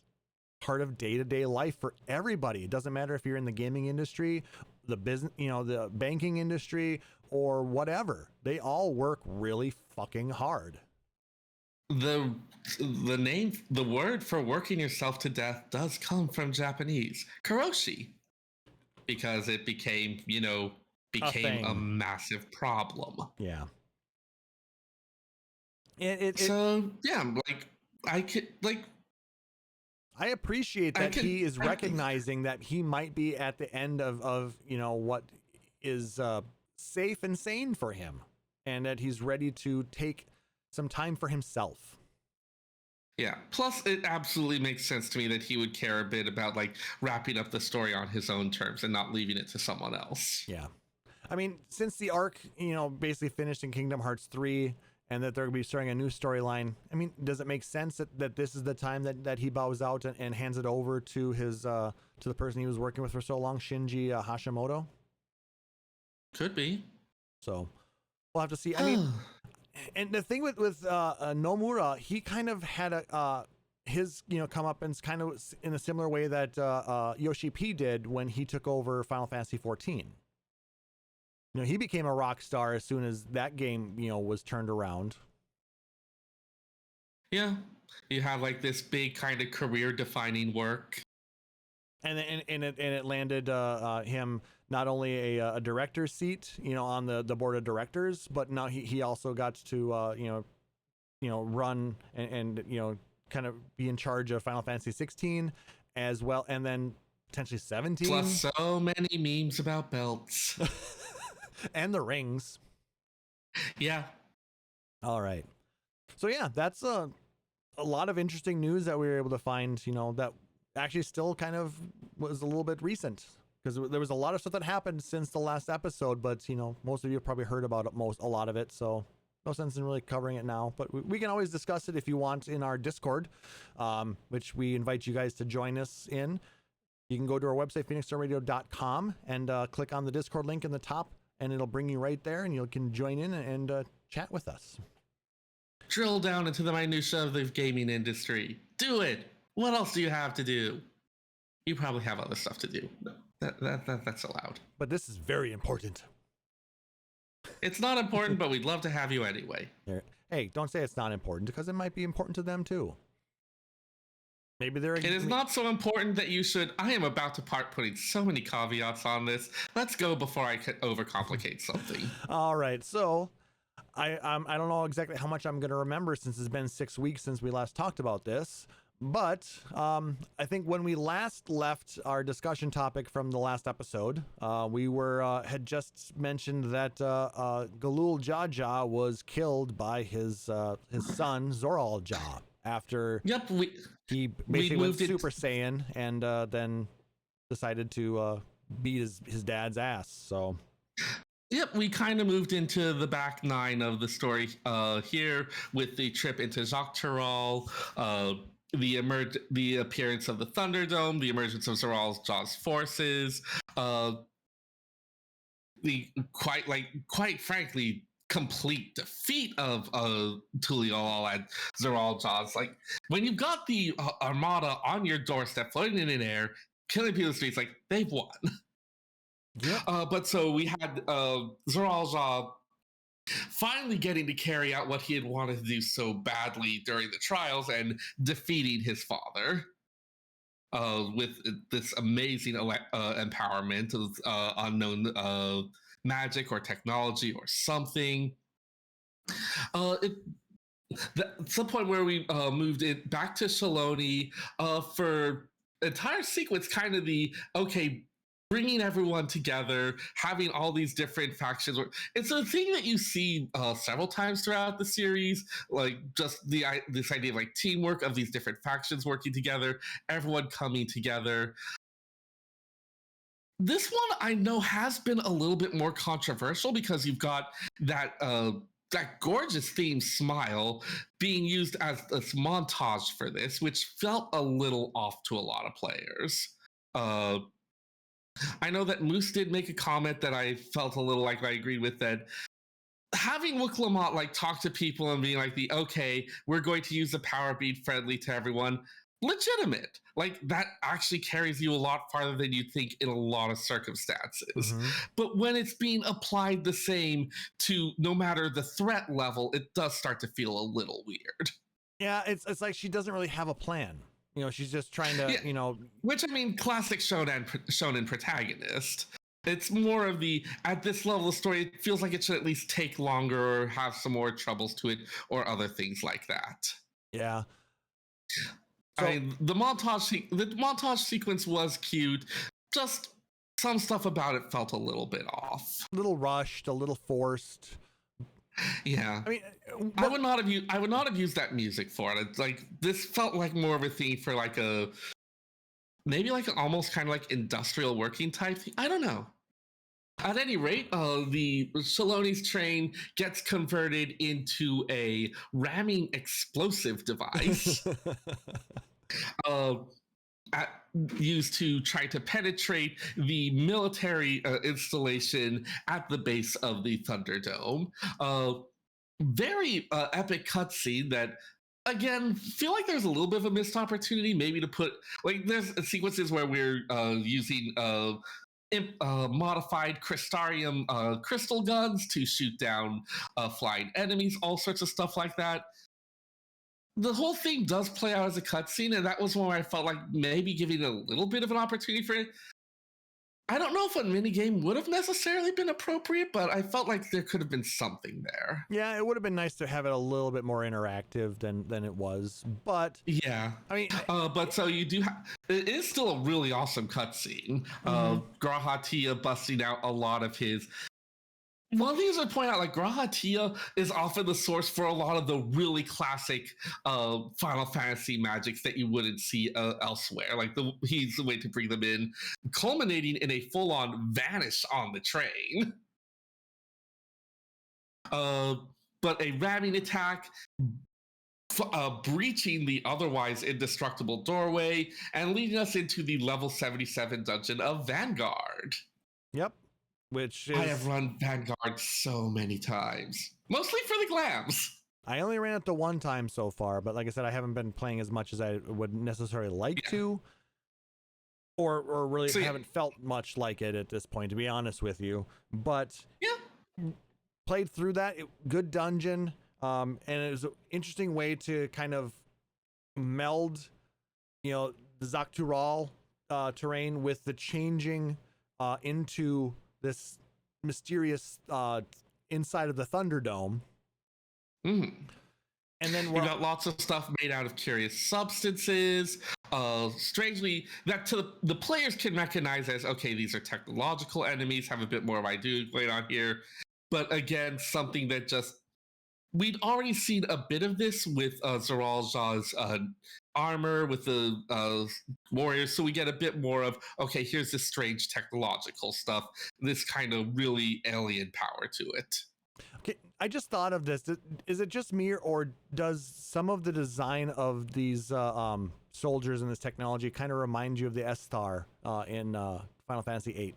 part of day-to-day life for everybody. It doesn't matter if you're in the gaming industry, the business, the banking industry, or whatever. They all work really fucking hard. The word for working yourself to death does come from Japanese, karoshi, because it became a massive problem. Yeah. I appreciate that he is recognizing that he might be at the end of what is safe and sane for him, and that he's ready to take some time for himself. Yeah. Plus, it absolutely makes sense to me that he would care a bit about wrapping up the story on his own terms and not leaving it to someone else. Yeah. I mean, since the arc, basically finished in Kingdom Hearts 3 and that they're going to be starting a new storyline, I mean, does it make sense that this is the time that he bows out and hands it over to his to the person he was working with for so long, Shinji Hashimoto? Could be. So we'll have to see. I mean, and the thing with Nomura, he kind of had his comeuppance kind of in a similar way that Yoshi P did when he took over Final Fantasy 14. He became a rock star as soon as that game, was turned around. Yeah. You have this big kind of career defining work. And it landed him not only a director's seat, on the board of directors, but now he also got to, run and kind of be in charge of Final Fantasy 16 as well. And then potentially 17. Plus so many memes about belts. And the rings. Yeah. All right. So yeah, that's a lot of interesting news that we were able to find, that actually still kind of was a little bit recent, because there was a lot of stuff that happened since the last episode, but most of you have probably heard about a lot of it, so no sense in really covering it now. But we can always discuss it if you want in our Discord, which we invite you guys to join us in. You can go to our website, phoenixstarradio.com, and click on the Discord link in the top, and it'll bring you right there, and you can join in and chat with us. Drill down into the minutia of the gaming industry. Do it. What else do you have to do? You probably have other stuff to do. That's allowed. But this is very important. It's not important, but we'd love to have you anyway. Hey, don't say it's not important, because it might be important to them too. Maybe it is not so important that you should. I am about to start putting so many caveats on this. Let's go before I could overcomplicate something. All right, so I don't know exactly how much I'm going to remember since it's been 6 weeks since we last talked about this, But I think when we last left our discussion topic from the last episode, we were had just mentioned that Galul Jaja was killed by his son Zoral Ja after he basically went Super Saiyan and then decided to beat his dad's ass. So. Yep, we kind of moved into the back nine of the story here with the trip into Dawntrail, the appearance of the Thunderdome, the emergence of Zoral Ja's forces, the quite frankly complete defeat of Tuliol and Zoral Ja's. Like when you've got the Armada on your doorstep, floating in air, killing people in the streets, like they've won. Yeah. But so we had Zoral Ja finally getting to carry out what he had wanted to do so badly during the trials and defeating his father with this amazing empowerment of unknown magic or technology or something. It's the point where we moved it back to Shaloni for entire sequence, kind of bringing everyone together, having all these different factions. It's a thing that you see several times throughout the series, like just this idea of like teamwork of these different factions working together, everyone coming together. This one I know has been a little bit more controversial because you've got that gorgeous theme Smile being used as this montage for this, which felt a little off to a lot of players. I know that Moose did make a comment that I felt a little like I agreed with, that having Wook Lamont like talk to people and being like we're going to use the power bead friendly to everyone, legitimate. Like that actually carries you a lot farther than you think in a lot of circumstances. Mm-hmm. But when it's being applied the same to no matter the threat level, it does start to feel a little weird. Yeah, it's like she doesn't really have a plan. You know, she's just trying to, Which, I mean, classic shonen protagonist. It's more of at this level of story, it feels like it should at least take longer or have some more troubles to it or other things like that. Yeah. So, I mean, the montage sequence was cute. Just some stuff about it felt a little bit off. A little rushed, a little forced. Yeah, I mean, I would not have used that music for it. It's like this felt like more of a theme for like maybe like almost kind of like industrial working type thing. I don't know. At any rate, the Shaloni's train gets converted into a ramming explosive device. Used to try to penetrate the military installation at the base of the Thunderdome. Very epic cutscene that, again, feel like there's a little bit of a missed opportunity maybe to put, like, there's sequences where we're using modified Crystarium crystal guns to shoot down flying enemies, all sorts of stuff like that. The whole thing does play out as a cutscene, and that was one where I felt like maybe giving it a little bit of an opportunity for it. I don't know if a minigame would have necessarily been appropriate, but I felt like there could have been something there. Yeah, it would have been nice to have it a little bit more interactive than it was, but... Yeah. I mean... but so you do it is still a really awesome cutscene. Grahatia busting out a lot of his... One thing I would point out, like, Grahatia is often the source for a lot of the really classic Final Fantasy magics that you wouldn't see elsewhere. Like, he's the way to bring them in, culminating in a full-on vanish on the train. But a ramming attack, breaching the otherwise indestructible doorway, and leading us into the level 77 dungeon of Vanguard. Yep. Which is... I have run Vanguard so many times, mostly for the glams. I only ran it the one time so far, but like I said, I haven't been playing as much as I would necessarily like to, or really haven't felt much like it at this point, to be honest with you. But played through that, good dungeon, and it was an interesting way to kind of meld, the Dawntrail terrain with the changing into this mysterious inside of the Thunderdome. And then you got lots of stuff made out of curious substances. Strangely, that to the players can recognize as, okay, these are technological enemies, have a bit more of idea going on here. But again, something that just we'd already seen a bit of this with Zeral Jaw's armor with the warriors, so we get a bit more of, okay, here's this strange technological stuff, this kind of really alien power to it. Okay, I just thought of this. Is it just me, or does some of the design of these soldiers and this technology kind of remind you of the S-Star in Final Fantasy VIII?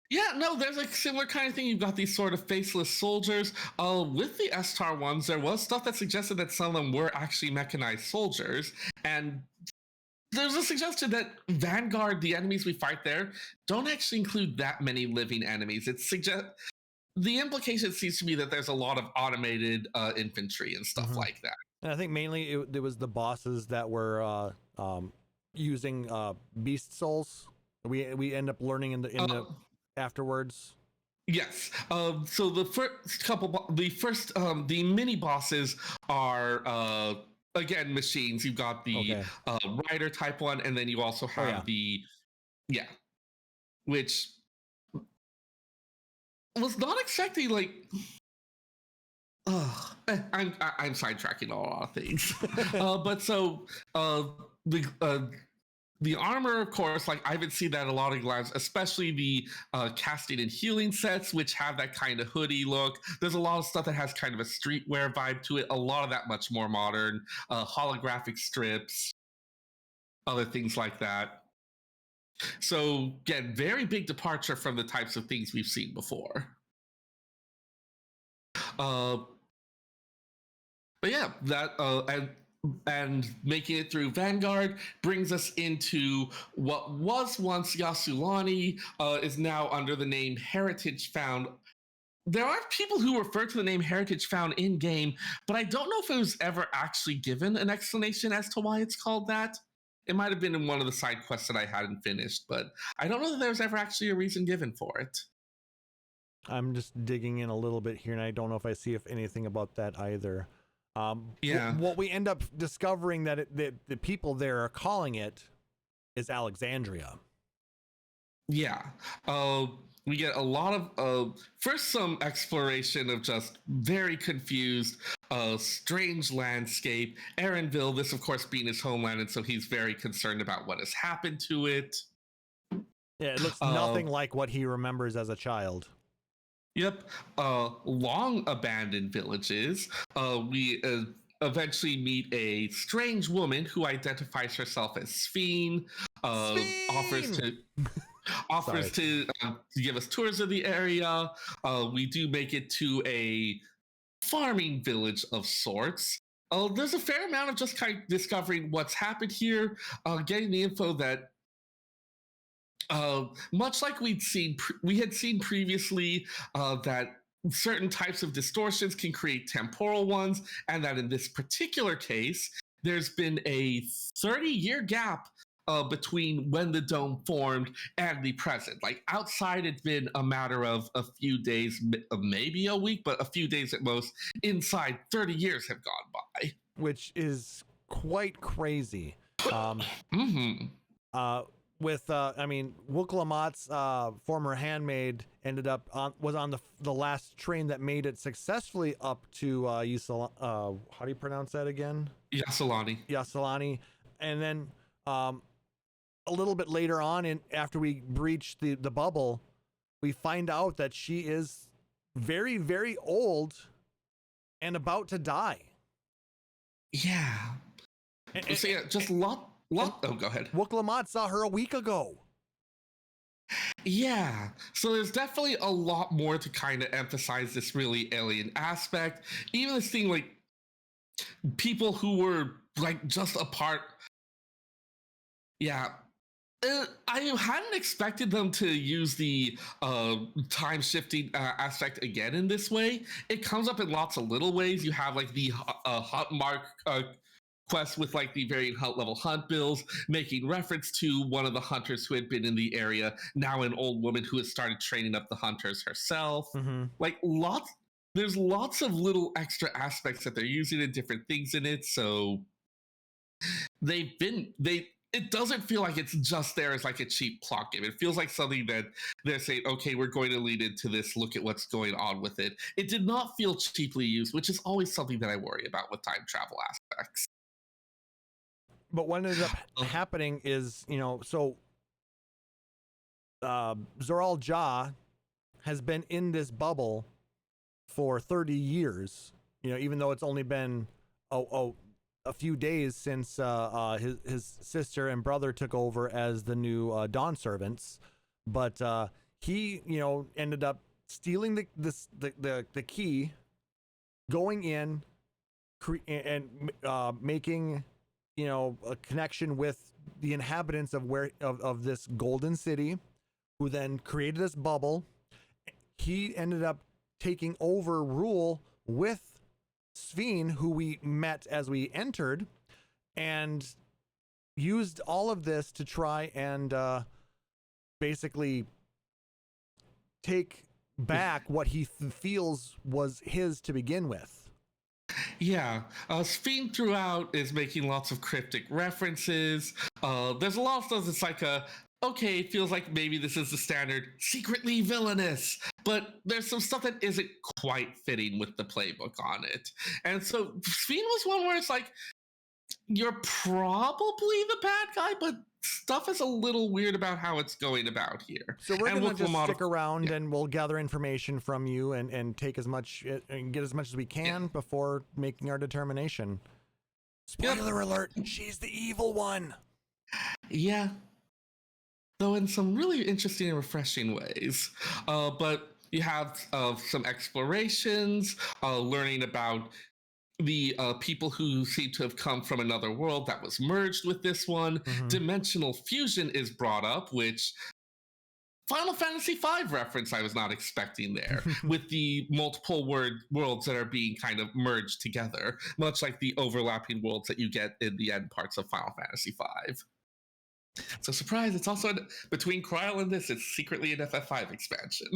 Yeah, no, there's a similar kind of thing. You've got these sort of faceless soldiers. With the S-Star ones, there was stuff that suggested that some of them were actually mechanized soldiers. And there's a suggestion that Vanguard, the enemies we fight there, don't actually include that many living enemies. The implication seems to be that there's a lot of automated infantry and stuff like that. And I think mainly it was the bosses that were using beast souls. We end up learning in the afterwards. Yes. So the mini bosses are again machines. You've got the rider type one, and then you also have which was not exactly like. I'm sidetracking a lot of things, but so the armor, of course, like I haven't seen that a lot of lives, especially the casting and healing sets, which have that kind of hoodie look. There's a lot of stuff that has kind of a streetwear vibe to it. A lot of that much more modern, holographic strips, other things like that. So again, very big departure from the types of things we've seen before. But yeah, that and making it through Vanguard brings us into what was once Yassulani, is now under the name Heritage Found. There are people who refer to the name Heritage Found in game, but I don't know if it was ever actually given an explanation as to why it's called that. It might have been in one of the side quests that I hadn't finished, but I don't know that there was ever actually a reason given for it. I'm just digging in a little bit here, and I don't know if I see anything about that either. What we end up discovering that the people there are calling it is Alexandria. Yeah. We get a lot of first some exploration of just very confused, strange landscape. Erenville, this of course being his homeland, and so he's very concerned about what has happened to it. Yeah, it looks nothing like what he remembers as a child. Yep. Long abandoned villages. We eventually meet a strange woman who identifies herself as Sphene. Offers to give us tours of the area. We do make it to a farming village of sorts. There's a fair amount of just kind of discovering what's happened here, getting the info that much like we had seen previously, that certain types of distortions can create temporal ones, and that in this particular case, there's been a 30-year gap between when the dome formed and the present. Like outside, it's been a matter of a few days, maybe a week, but a few days at most. Inside, 30 years have gone by. Which is quite crazy. Wuklamat's former handmaid was on the last train that made it successfully up to how do you pronounce that again? Yassulani. And then a little bit later on, after we breach the bubble, we find out that she is very, very old and about to die. Yeah. Go ahead. Wuklamat saw her a week ago. Yeah. So there's definitely a lot more to kind of emphasize this really alien aspect. Even this thing like people who were like just a part. Yeah. I hadn't expected them to use the time shifting aspect again in this way. It comes up in lots of little ways. You have like the hot mark quest with like the very level hunt bills, making reference to one of the hunters who had been in the area, now an old woman who has started training up the hunters herself. Like lots there's lots of little extra aspects that they're using and different things in it. So it doesn't feel like it's just there as like a cheap plot game. It feels like something that they're saying, okay, we're going to lead into this, look at what's going on with it. It did not feel cheaply used, which is always something that I worry about with time travel aspects. But what ended up happening is, Zoral Ja has been in this bubble for 30 years, even though it's only been a few days since his sister and brother took over as the new Dawn servants. But he, ended up stealing the key, going in and making, a connection with the inhabitants of this golden city, who then created this bubble. He ended up taking over rule with Sphene, who we met as we entered, and used all of this to try and basically take back what he feels was his to begin with. Yeah, Sphene throughout is making lots of cryptic references. There's a lot of stuff that's like okay, it feels like maybe this is the standard secretly villainous, but there's some stuff that isn't quite fitting with the playbook on it. And so Sphene was one where it's like, you're probably the bad guy, but stuff is a little weird about how it's going about here. So we're going to just stick around and we'll gather information from you and take as much and get as much as we can before making our determination. Spoiler alert, she's the evil one. Yeah. Though in some really interesting and refreshing ways. But you have some explorations, learning about the people who seem to have come from another world that was merged with this one. Mm-hmm. Dimensional fusion is brought up, which Final Fantasy V reference I was not expecting there, with the multiple worlds that are being kind of merged together, much like the overlapping worlds that you get in the end parts of Final Fantasy V. So surprise, it's also between Cryl and this, it's secretly an FF5 expansion.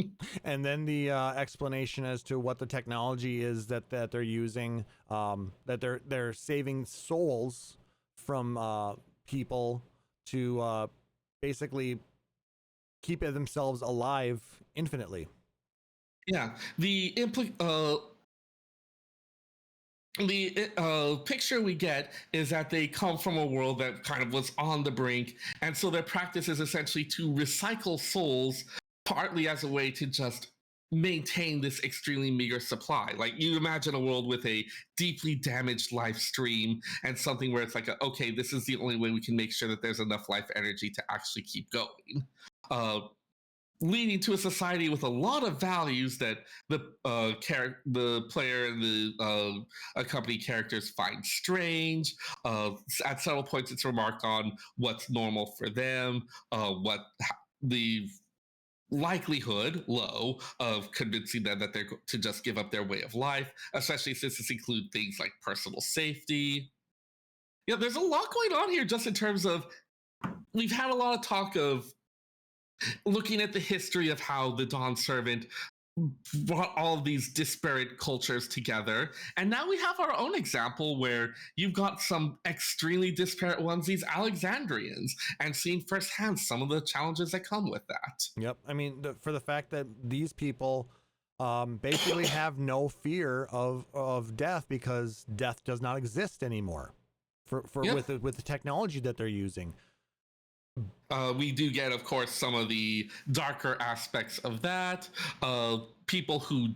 And then the explanation as to what the technology is that they're using, that they're saving souls from people to basically keep themselves alive infinitely. Yeah, the picture we get is that they come from a world that kind of was on the brink, and so their practice is essentially to recycle souls, partly as a way to just maintain this extremely meager supply. Like, you imagine a world with a deeply damaged life stream and something where it's like, okay, this is the only way we can make sure that there's enough life energy to actually keep going. Leading to a society with a lot of values that the player and the accompanied characters find strange. At several points, it's remarked on what's normal for them, what the likelihood low of convincing them that they're to just give up their way of life, especially since this includes things like personal safety. Yeah, there's a lot going on here just in terms of, we've had a lot of talk of looking at the history of how the Dawn Servant brought all of these disparate cultures together. And now we have our own example where you've got some extremely disparate ones, these Alexandrians, and seeing firsthand some of the challenges that come with that. Yep. I mean, for the fact that these people basically have no fear of death because death does not exist anymore with the technology that they're using. We do get, of course, some of the darker aspects of that. People who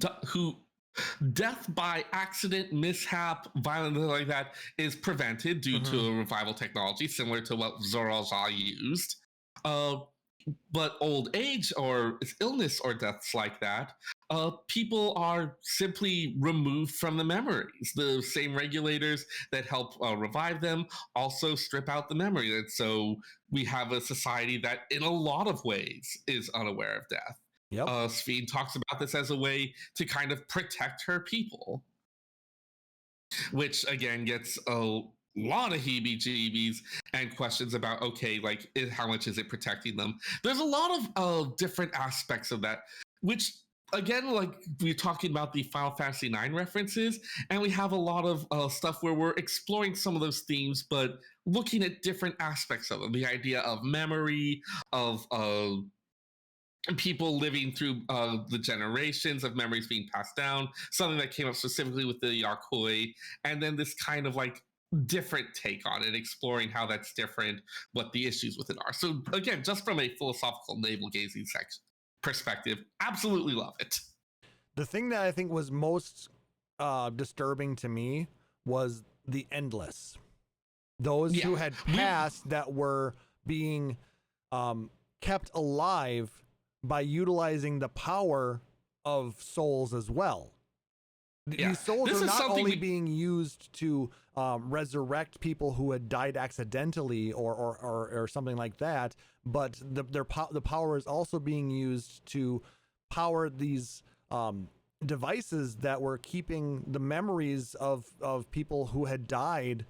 death by accident, mishap, violence like that is prevented due to a revival technology similar to what Zoral Ja used. But old age or illness or deaths like that, people are simply removed from the memories. The same regulators that help revive them also strip out the memory. And so we have a society that in a lot of ways is unaware of death. Yep. Sphene talks about this as a way to kind of protect her people, which again gets a lot of heebie-jeebies and questions about, okay, like, how much is it protecting them? There's a lot of different aspects of that, which again, like we're talking about the Final Fantasy IX references, and we have a lot of stuff where we're exploring some of those themes, but looking at different aspects of them. The idea of memory, of people living through the generations of memories being passed down, something that came up specifically with the Yarkoi, and then this kind of like different take on it, exploring how that's different, what the issues with it are. So again, just from a philosophical navel gazing perspective, absolutely love it. The thing that I think was most disturbing to me was the endless. Those who had passed that were being kept alive by utilizing the power of souls as well. These souls are not only being used to resurrect people who had died accidentally or something like that, but the power is also being used to power these devices that were keeping the memories of people who had died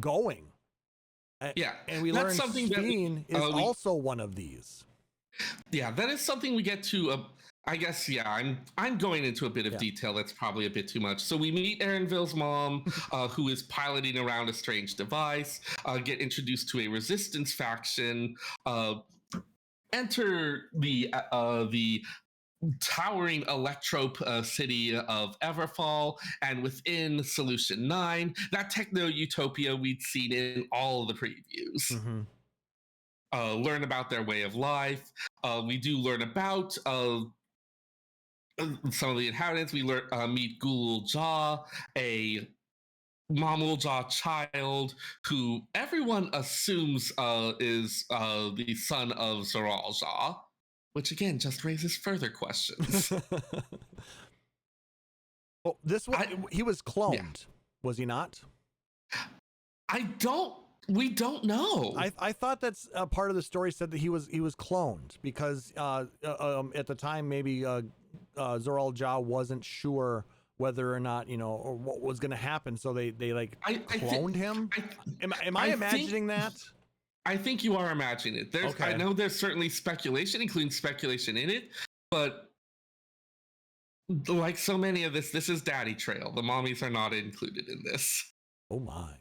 going. And we learned Sphene is also one of these. Yeah, that is something we get to. I guess, I'm going into a bit of detail. That's probably a bit too much. So we meet Erenville's mom, who is piloting around a strange device, get introduced to a resistance faction, enter the towering electrope city of Everfall, and within Solution 9, that techno-utopia we'd seen in all of the previews. Mm-hmm. Learn about their way of life. We do learn about some of the inhabitants. We meet Gulul Jah, a Mamul Jah child who everyone assumes is the son of Zoral Jah, which again just raises further questions. Well, he was cloned, was he not? We don't know. I thought that's part of the story said that he was cloned because at the time maybe Zoral Jah wasn't sure whether or not or what was going to happen, so they cloned him. Am I imagining that? I think you are imagining it. I know there's certainly speculation, including speculation in it, but like so many of this is Daddy Trail. The mommies are not included in this. Oh my.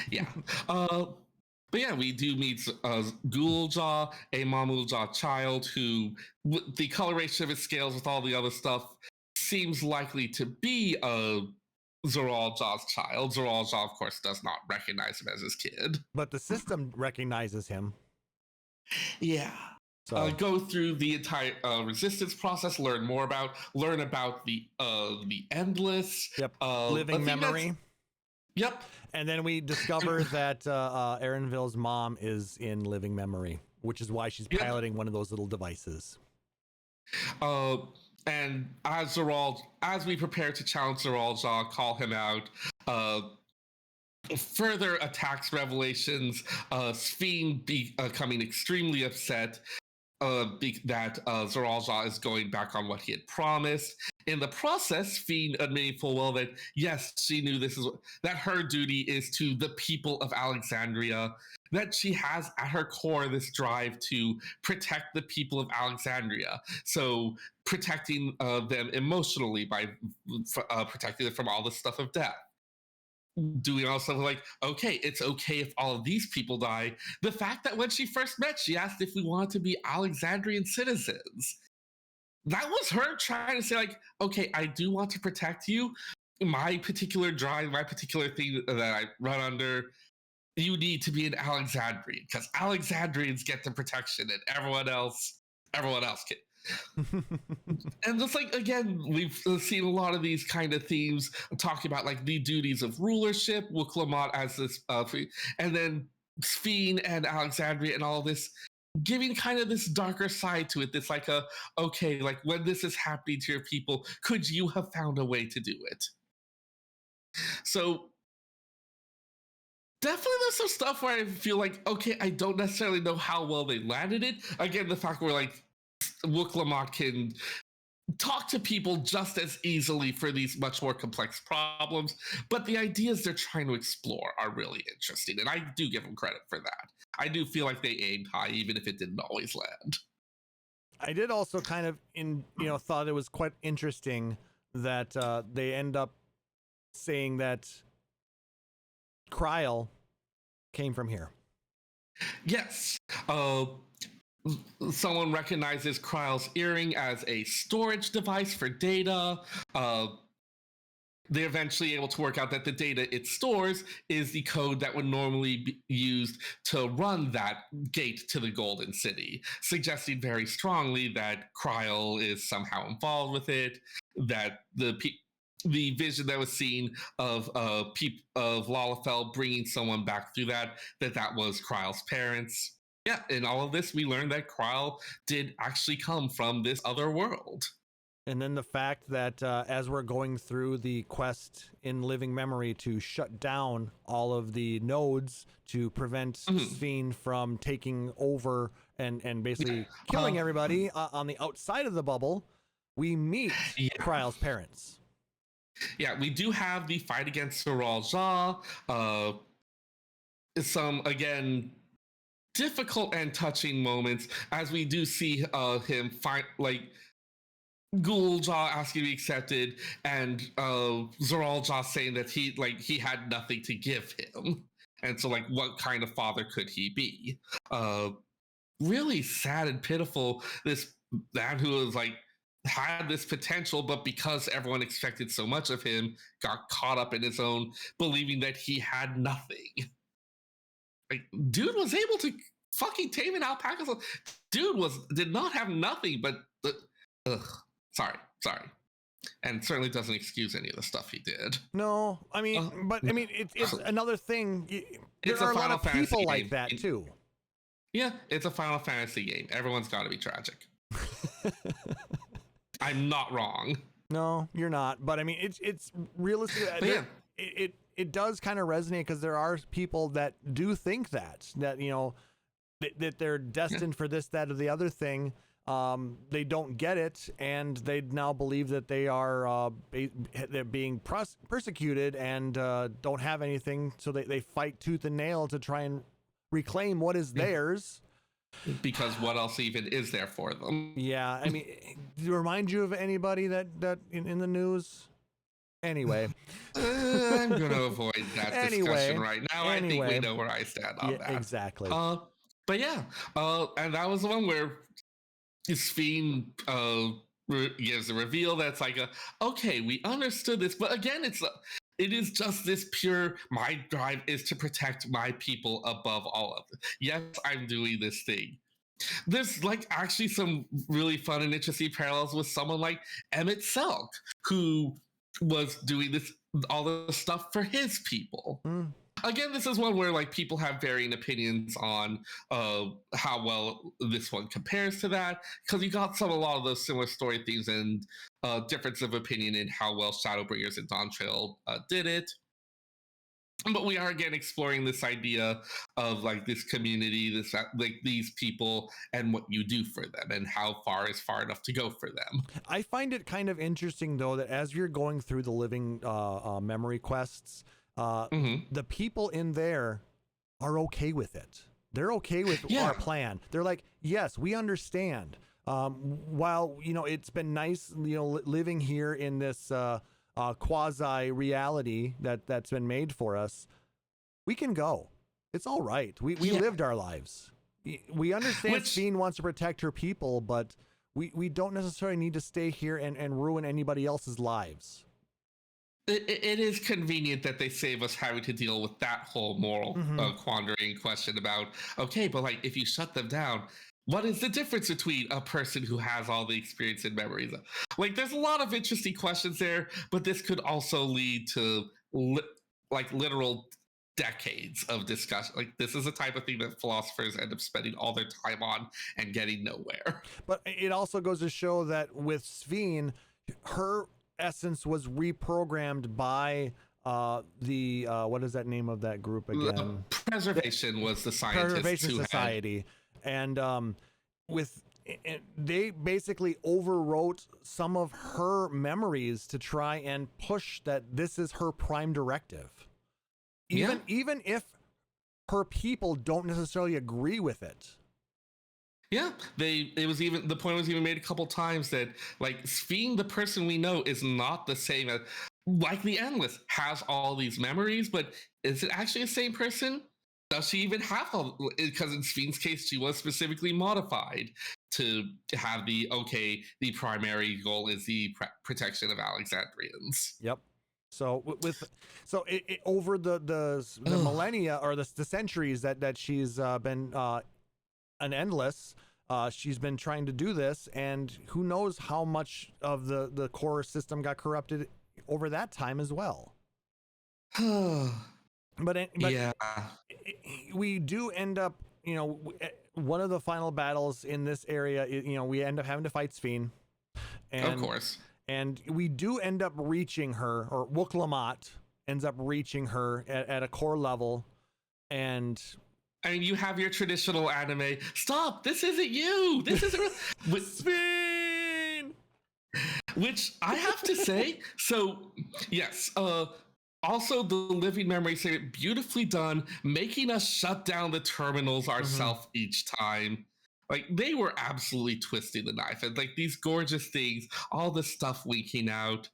Yeah. But yeah, we do meet Gulul Jah, a Mamul Jah child who, the coloration of his scales with all the other stuff, seems likely to be Zoral Jah's child. Zoral Jah, of course, does not recognize him as his kid. But the system recognizes him. Yeah. So go through the entire resistance process, learn about the endless. Yep. Living memory. Yep. And then we discover that Erenville's mom is in living memory, which is why she's piloting one of those little devices. And as we prepare to challenge Zoral Jah, call him out, further attacks revelations, Sphene becoming extremely upset that Zoral Jah is going back on what he had promised. In the process, Sphene admitting full well that yes, she knew that her duty is to the people of Alexandria, that she has at her core this drive to protect the people of Alexandria. So protecting them emotionally by protecting them from all the stuff of death. Doing all stuff like, okay, it's okay if all of these people die. The fact that when she first met, she asked if we wanted to be Alexandrian citizens. That was her trying to say, like, okay, I do want to protect you. My particular drive, my particular thing that I run under, you need to be an Alexandrian because Alexandrians get the protection and everyone else can. And just like, again, we've seen a lot of these kind of themes talking about like the duties of rulership, Wuklamot as this, and then Sphene and Alexandria and all this, giving kind of this darker side to it. That's like okay, like when this is happening to your people, could you have found a way to do it? So definitely there's some stuff where I feel like, okay, I don't necessarily know how well they landed it. Again, the fact where like Wuklamot can talk to people just as easily for these much more complex problems, but the ideas they're trying to explore are really interesting, and I do give them credit for that. I do feel like they aimed high, even if it didn't always land. I did also kind of thought it was quite interesting that they end up saying that Kryl came from here. Yes. Someone recognizes Kryl's earring as a storage device for data. They're eventually able to work out that the data it stores is the code that would normally be used to run that gate to the Golden City, suggesting very strongly that Kryl is somehow involved with it, that the vision that was seen of Lalafell bringing someone back through that was Kryl's parents. Yeah, in all of this, we learned that Kryl did actually come from this other world. And then the fact that as we're going through the quest in living memory to shut down all of the nodes to prevent Sphene from taking over and basically killing everybody on the outside of the bubble, we meet Kryl's parents. Yeah, we do have the fight against Zoral Ja. Some, again, difficult and touching moments as we do see him fight, like, Ghoul Ja asking to be accepted, and Zoral Ja saying that he had nothing to give him, and so like what kind of father could he be? Really sad and pitiful. This man who was like had this potential, but because everyone expected so much of him, got caught up in his own believing that he had nothing. Like, dude was able to fucking tame an alpaca. Dude did not have nothing, but Sorry. And certainly doesn't excuse any of the stuff he did. No, I mean, it's another thing. There are a lot of people like that too. Yeah, it's a Final Fantasy game. Everyone's got to be tragic. I'm not wrong. No, you're not. But I mean, it's realistic. It does kind of resonate because there are people that do think that that they're destined for this, that, or the other thing. They don't get it, and they now believe that they are they're being persecuted and don't have anything, so they fight tooth and nail to try and reclaim what is theirs. Because what else even is there for them? Yeah, I mean, do it remind you of anybody that in the news? Anyway, I'm gonna avoid that discussion right now. I think we know where I stand on that. Exactly. But yeah, and that was the one where Sphene gives a reveal that's like okay, we understood this, but again, it is just this pure, my drive is to protect my people above all of it. Yes, I'm doing this thing. There's like actually some really fun and interesting parallels with someone like Emmett Selk, who was doing all the stuff for his people. Again, this is one where like people have varying opinions on how well this one compares to that, because you got a lot of those similar story themes and difference of opinion in how well Shadowbringers and Dawntrail did it. But we are again exploring this idea of like this community, like these people, and what you do for them, and how far is far enough to go for them. I find it kind of interesting though that as you're going through the living memory quests, the people in there are okay with it. They're okay with our plan. They're like, yes, we understand. While it's been nice, living here in this quasi reality that's been made for us, we can go. It's all right. We lived our lives. We understand Sphene wants to protect her people, but we don't necessarily need to stay here and ruin anybody else's lives. It is convenient that they save us having to deal with that whole moral quandary and question about, okay, but like if you shut them down, what is the difference between a person who has all the experience and memories? Like there's a lot of interesting questions there, but this could also lead to literal decades of discussion. Like this is a type of thing that philosophers end up spending all their time on and getting nowhere. But it also goes to show that with Sphene, her essence was reprogrammed by the what is that name of that group again? Preservation was the scientists. Preservation Society. And they basically overwrote some of her memories to try and push that this is her prime directive. Even if her people don't necessarily agree with it. Yeah, it was even the point was even made a couple times that like Sphene, the person we know, is not the same as like the Endless has all these memories, but is it actually the same person? Does she even have all? Because in Sphene's case, she was specifically modified to have the primary goal is the protection of Alexandrians. Yep. So over the millennia or the centuries that she's been an Endless, she's been trying to do this, and who knows how much of the core system got corrupted over that time as well. but yeah, we do end up, one of the final battles in this area, we end up having to fight Sphene, and of course, and we do end up reaching her, or Wuk-Lamat ends up reaching her at a core level, and I mean, you have your traditional anime. Stop! This isn't you. This isn't Sphene. Which I have to say. So yes. Also, the living memory say beautifully done, making us shut down the terminals ourselves each time. Like they were absolutely twisting the knife, and like these gorgeous things, all the stuff leaking out.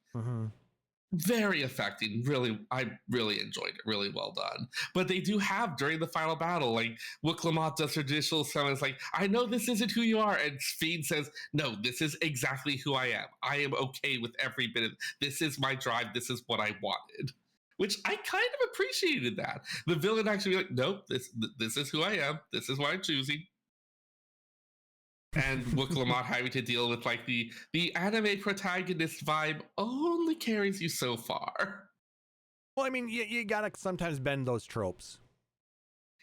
Very affecting. Really, I really enjoyed it. Really well done. But they do have during the final battle, like Wuk-Lamat does her traditional summon. It's like, I know this isn't who you are, and Sphene says, "No, this is exactly who I am. I am okay with every bit of this. Is my drive. This is what I wanted." Which I kind of appreciated that the villain actually be like, "Nope, this is who I am. This is what I'm choosing." And Wuk-Lamat having to deal with like the anime protagonist vibe only carries you so far. Well, I mean, you gotta sometimes bend those tropes.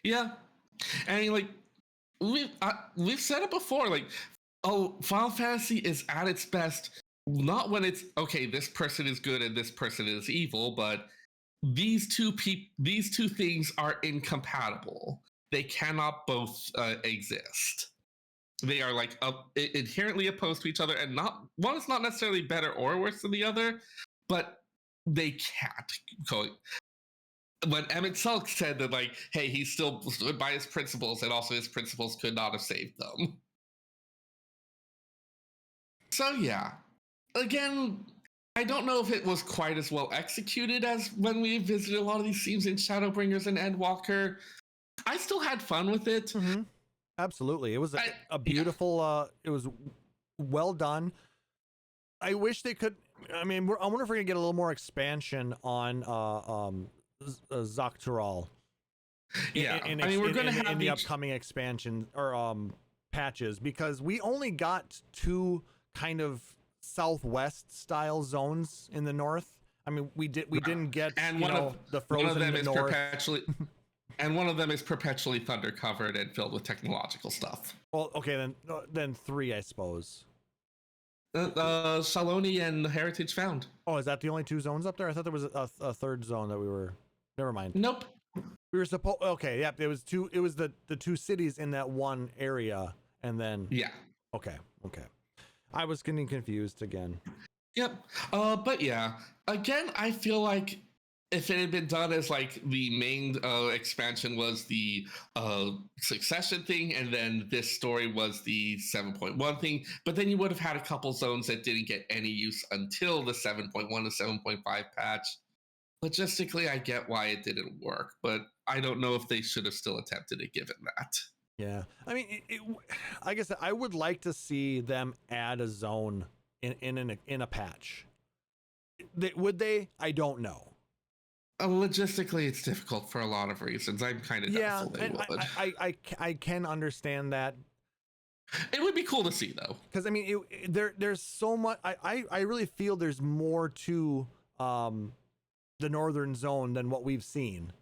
Yeah, and like we've said it before, like Final Fantasy is at its best not when it's okay, this person is good and this person is evil, but these two things are incompatible. They cannot both exist. They are like inherently opposed to each other, and not one is not necessarily better or worse than the other, but they can't go. When Emmett Sulk said that, like, hey, he still stood by his principles, and also his principles could not have saved them. So yeah, again, I don't know if it was quite as well executed as when we visited a lot of these themes in Shadowbringers and Endwalker. I still had fun with it. Absolutely. It was a beautiful, it was well done. I wish they could, I mean, I wonder if we're gonna get a little more expansion on Dawntrail. Yeah, I mean, we're gonna have in the upcoming expansion or patches, because we only got 2 kind of southwest style zones in the north. I mean, we didn't get, and the frozen one of them in the is north. And one of them is perpetually thunder covered and filled with technological stuff. Well, okay, then 3, I suppose. Saloni and Heritage Found. Oh, is that the only 2 zones up there? I thought there was a third zone that we were. Never mind. Nope. We were supposed. Okay, yeah, it was 2. It was the 2 cities in that one area, and then. Yeah. Okay. I was getting confused again. Yep. But yeah, again, I feel like if it had been done as like the main expansion was the succession thing, and then this story was the 7.1 thing, but then you would have had a couple zones that didn't get any use until the 7.1 to 7.5 patch. Logistically, I get why it didn't work, but I don't know if they should have still attempted it given that. Yeah, I mean, I guess I would like to see them add a zone in a patch. Would they? I don't know. Logistically, it's difficult for a lot of reasons. I'm kind of doubtful they would. I can understand that. It would be cool to see, though, because I mean, there's so much. I really feel there's more to the northern zone than what we've seen.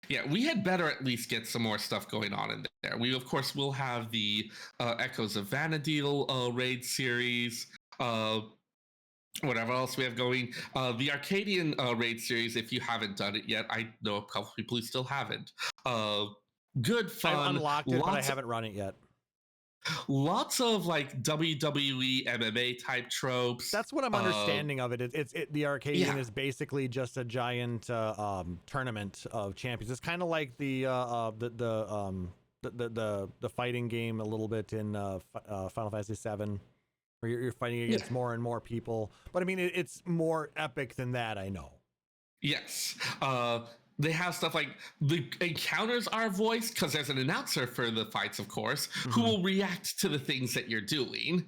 Yeah, we had better at least get some more stuff going on in there. We, of course, will have the Echoes of Vanadil raid series. Whatever else we have going. The Arcadian raid series, if you haven't done it yet, I know a couple people who still haven't. Good fun. I unlocked it, but I haven't run it yet. Lots of like WWE MMA type tropes. That's what I'm understanding of it. The Arcadian is basically just a giant tournament of champions. It's kind of like the the fighting game a little bit in Final Fantasy VII, where you're fighting against more and more people. But I mean, it's more epic than that. I know. Yes. They have stuff like the encounters are voiced because there's an announcer for the fights, of course, who will react to the things that you're doing,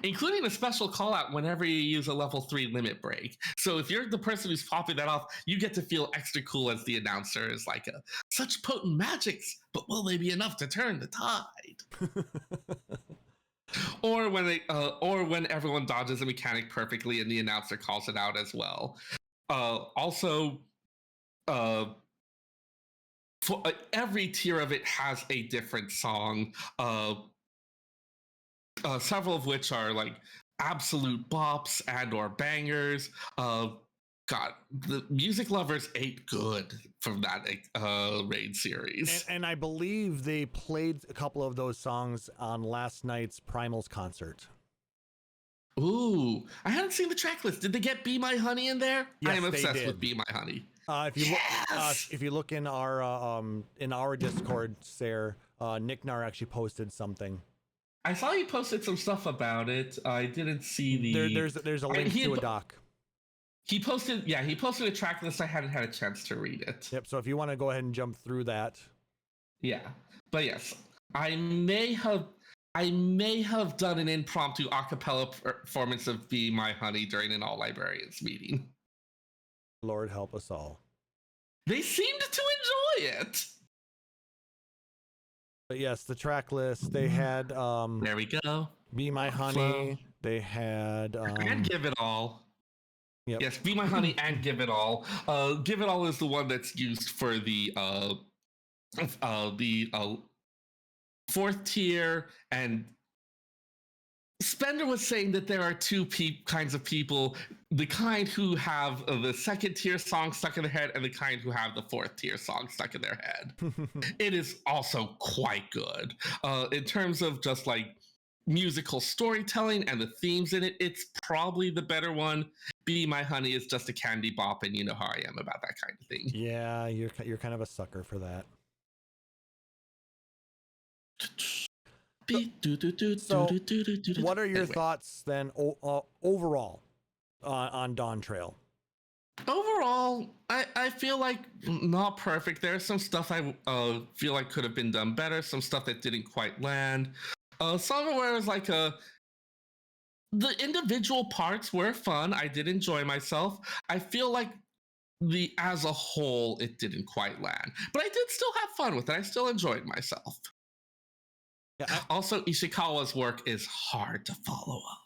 including a special call out whenever you use a level 3 limit break. So if you're the person who's popping that off, you get to feel extra cool as the announcer is like, such potent magics, but will they be enough to turn the tide? Or when everyone dodges a mechanic perfectly and the announcer calls it out as well. For every tier of it has a different song, several of which are like absolute bops and or bangers. God, the music lovers ate good from that raid series. And I believe they played a couple of those songs on last night's Primals concert. Ooh, I hadn't seen the track list. Did they get Be My Honey in there? Yes, I am obsessed did. with Be My Honey. If you look in our Discord, Seyrr, Nick Nar actually posted something. I saw he posted some stuff about it. I didn't see the. There's a link to a doc. He posted a track list. I hadn't had a chance to read it. Yep. So if you want to go ahead and jump through that. Yeah, but yes, I may have done an impromptu a cappella performance of Be My Honey during an all librarians meeting. Lord help us all. They seemed to enjoy it. But yes, the track list, they had there we go. Be My Honey. They had and Give It All. Yep. Yes, Be My Honey and Give It All. Give It All is the one that's used for the 4th tier, and Spender was saying that there are two kinds of people, the kind who have the 2nd tier song stuck in their head and the kind who have the 4th tier song stuck in their head. It is also quite good. In terms of just like musical storytelling and the themes in it, it's probably the better one. Be My Honey is just a candy bop, and you know how I am about that kind of thing. Yeah, you're kind of a sucker for that. So, what are your thoughts then overall on Dawntrail? Overall, I feel like not perfect. There's some stuff I feel like could have been done better, some stuff that didn't quite land. Some of it where it was like the individual parts were fun. I did enjoy myself. I feel like as a whole, it didn't quite land. But I did still have fun with it. I still enjoyed myself. Yeah, also, Ishikawa's work is hard to follow up.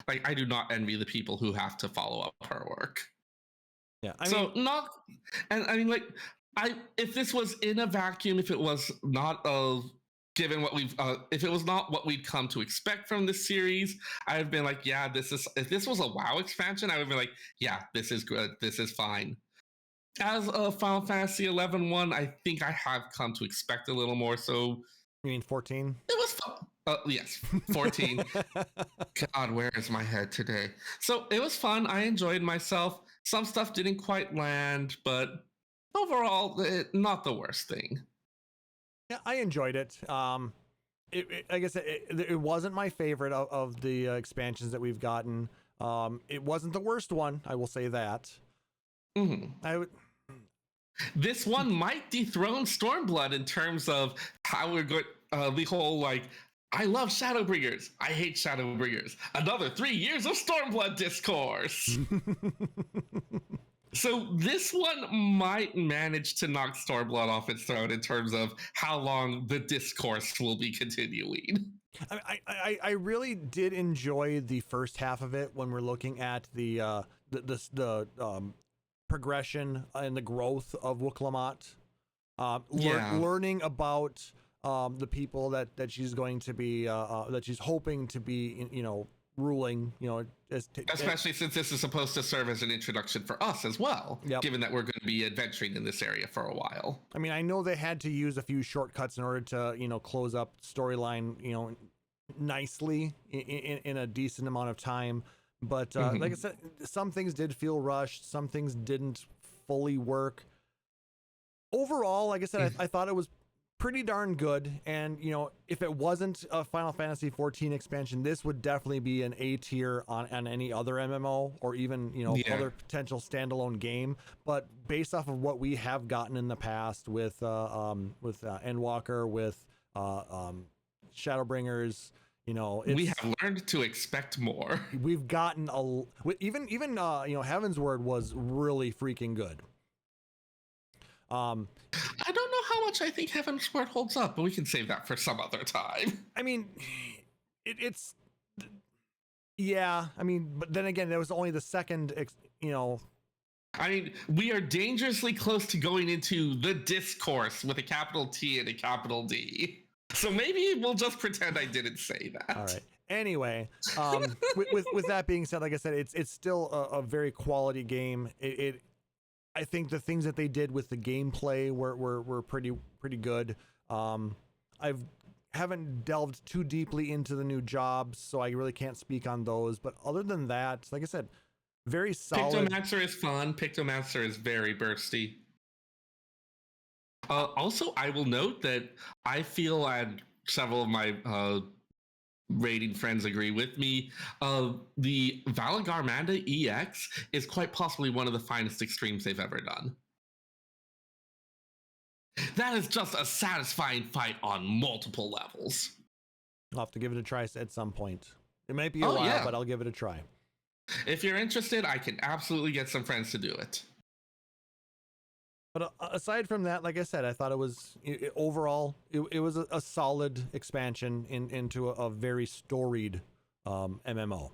Like, I do not envy the people who have to follow up her work. Yeah, if this was in a vacuum, if it was not given what if it was not what we'd come to expect from this series, I'd have been like, yeah, if this was a WoW expansion, I would be like, yeah, this is good, this is fine. As a Final Fantasy XI one, I think I have come to expect a little more, so. You mean 14? It was fun. Yes, 14. God, where is my head today? So it was fun. I enjoyed myself. Some stuff didn't quite land, but overall, not the worst thing. Yeah, I enjoyed it. I guess it wasn't my favorite of the expansions that we've gotten. It wasn't the worst one, I will say that. Mm-hmm. This one might dethrone Stormblood in terms of how we're going. The whole like, I love Shadowbringers, I hate Shadowbringers. Another 3 years of Stormblood discourse. So this one might manage to knock Stormblood off its throne in terms of how long the discourse will be continuing. I really did enjoy the first half of it when we're looking at the progression and the growth of Wuklamot. Learning about the people that she's going to be that she's hoping to be, ruling, especially since this is supposed to serve as an introduction for us as well. Yep. Given that we're going to be adventuring in this area for a while. I mean, I know they had to use a few shortcuts in order to close up storyline nicely in a decent amount of time, but like I said, some things did feel rushed, some things didn't fully work. Overall, like I said, I thought it was pretty darn good. And, you know, if it wasn't a Final Fantasy 14 expansion, this would definitely be an A tier on any other MMO or even, you know, other potential standalone game. But based off of what we have gotten in the past with Endwalker, with Shadowbringers, you know, we have learned to expect more. We've gotten even you know, Heaven's Word was really freaking good. I don't know how much I think Heaven's Word holds up, but we can save that for some other time. I mean, it's yeah. I mean, but then again, there was only the second, you know. I mean, we are dangerously close to going into the discourse with a capital T and a capital D. So maybe we'll just pretend I didn't say that. All right. Anyway, with that being said, like I said, it's still a very quality game. I think the things that they did with the gameplay were pretty good. I haven't delved too deeply into the new jobs, so I really can't speak on those. But other than that, like I said, very solid. Pictomancer is fun. Pictomancer is very bursty. Also, I will note that I feel, and several of my rating friends agree with me, the Valagarmanda EX is quite possibly one of the finest extremes they've ever done. That is just a satisfying fight on multiple levels. I'll have to give it a try at some point. It might be a while, but I'll give it a try. If you're interested, I can absolutely get some friends to do it. But aside from that, like I said, I thought it was overall, it was a solid expansion into a very storied MMO.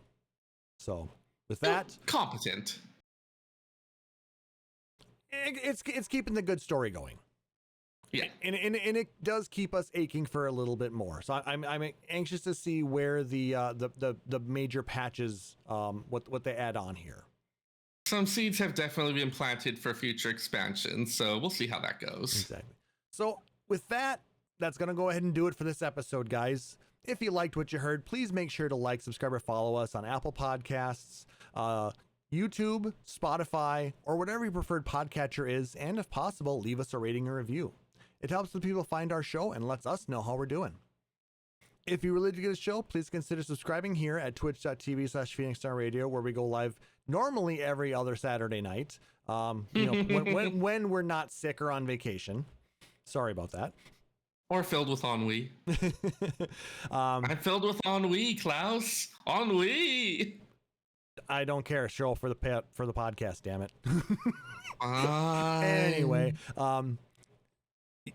So with that, competent. It's keeping the good story going. Yeah, and it does keep us aching for a little bit more. So I'm anxious to see where the major patches what they add on here. Some seeds have definitely been planted for future expansions, so we'll see how that goes. Exactly. So with that, that's going to go ahead and do it for this episode, guys. If you liked what you heard, please make sure to like, subscribe, or follow us on Apple Podcasts, YouTube, Spotify, or whatever your preferred podcatcher is. And if possible, leave us a rating or review. It helps the people find our show and lets us know how we're doing. If you really dig the show, please consider subscribing here at twitch.tv/PhoenixStarRadio, where we go live normally every other Saturday night. You know, when we're not sick or on vacation. Sorry about that. Or filled with ennui. I'm filled with ennui, Klauss. Ennui. I don't care. Show for the podcast, damn it. Anyway,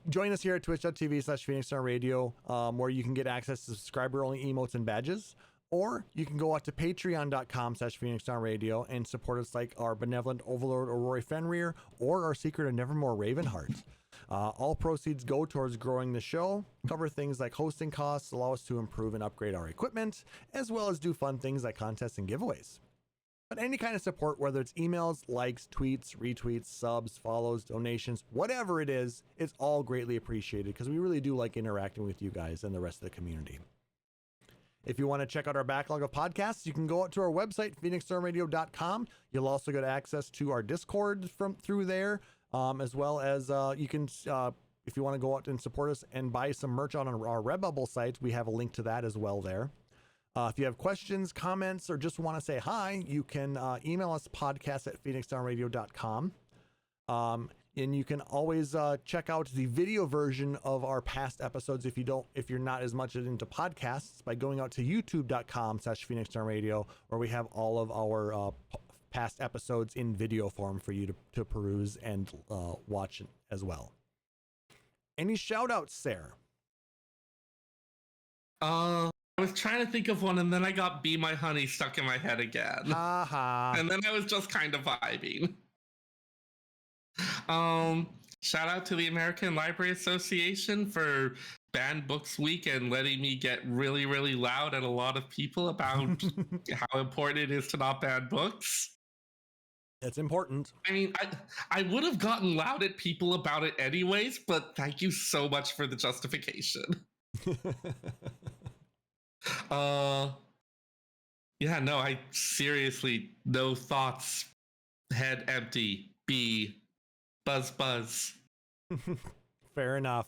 join us here at twitch.tv/PhoenixStarRadio, where you can get access to subscriber-only emotes and badges, or you can go out to patreon.com/PhoenixStarRadio and support us like our benevolent overlord Aurora Fenrir or our secret of Nevermore Ravenheart. All proceeds go towards growing the show, cover things like hosting costs, allow us to improve and upgrade our equipment, as well as do fun things like contests and giveaways. But any kind of support, whether it's emails, likes, tweets, retweets, subs, follows, donations, whatever it is, it's all greatly appreciated because we really do like interacting with you guys and the rest of the community. If you want to check out our backlog of podcasts, you can go out to our website, PhoenixStarRadio.com. You'll also get access to our Discord through there, as well as you can, if you want to go out and support us and buy some merch on our Redbubble site, we have a link to that as well there. If you have questions, comments, or just want to say hi, you can email us podcast@PhoenixStarRadio.com. And you can always check out the video version of our past episodes if you're not as much into podcasts by going out to youtube.com/PhoenixStarRadio, where we have all of our past episodes in video form for you to peruse and watch as well. Any shout outs, Seyrr? I was trying to think of one, and then I got Be My Honey stuck in my head again. And then I was just kind of vibing. Shout out to the American Library Association for Banned Books Week and letting me get really, really loud at a lot of people about how important it is to not ban books. It's important. I mean, I would have gotten loud at people about it anyways, but thank you so much for the justification. Yeah, no, I seriously, no thoughts, head empty, buzz. Fair enough.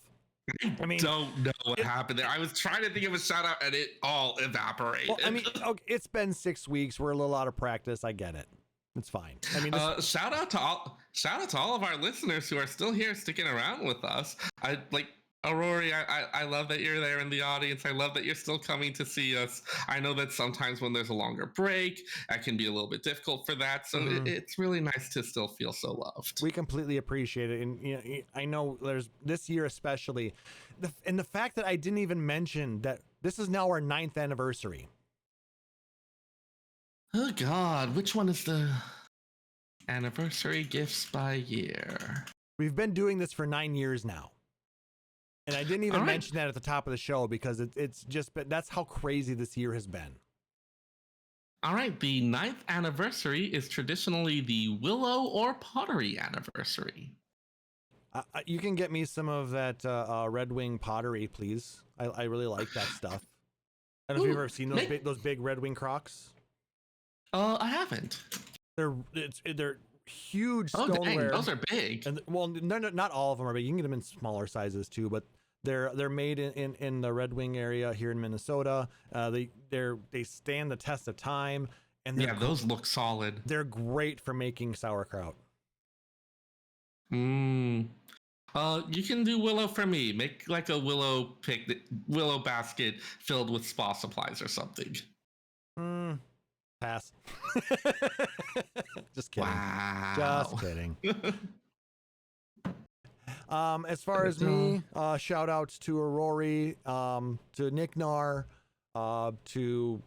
I mean, don't know what happened there. I was trying to think of a shout out and it all evaporated. well, I mean, okay, it's been 6 weeks. We're a little out of practice. I get it. It's fine. I mean, shout out to all of our listeners who are still here sticking around with us. I like Aurori, I love that you're there in the audience. I love that you're still coming to see us. I know that sometimes when there's a longer break, that can be a little bit difficult for that. So it's really nice to still feel so loved. we completely appreciate it. And you know, I know there's this year especially, the fact that I didn't even mention that this is now our 9th anniversary. Oh God, which one is the anniversary gifts by year? We've been doing this for 9 years now. And I didn't even mention that at the top of the show because it's just been, that's how crazy this year has been. All right, the 9th anniversary is traditionally the Willow or Pottery anniversary. You can get me some of that Red Wing pottery, please. I really like that stuff. I don't know if you've ever seen those big Red Wing Crocs. I haven't. They're huge Oh, stoneware. dang, those are big. And well, no, not all of them are big. You can get them in smaller sizes too, but they're made in the Red Wing area here in Minnesota. They stand the test of time, and those look solid. They're great for making sauerkraut. You can do Willow for me. Make like a Willow basket filled with spa supplies or something. Pass. Just kidding. Wow. Just kidding. As far as me, shout outs to Aurori, to Nick Nar, to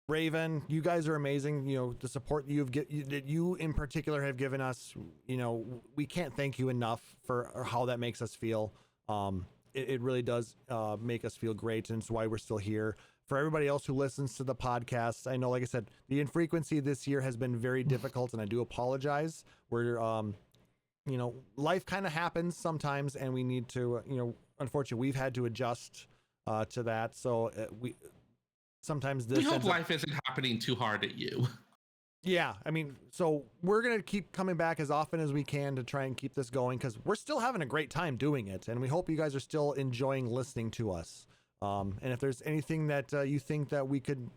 Raven. You guys are amazing. You know, the support that you in particular have given us, you know, we can't thank you enough for how that makes us feel. It really does make us feel great, and it's why we're still here. For everybody else who listens to the podcast, I know, like I said, the infrequency this year has been very difficult, and I do apologize. We're, you know, life kind of happens sometimes, and we need to, you know, unfortunately, we've had to adjust to that. So we hope life isn't happening too hard at you. Yeah, I mean, so we're gonna keep coming back as often as we can to try and keep this going because we're still having a great time doing it, and we hope you guys are still enjoying listening to us. And if there's anything that you think that we could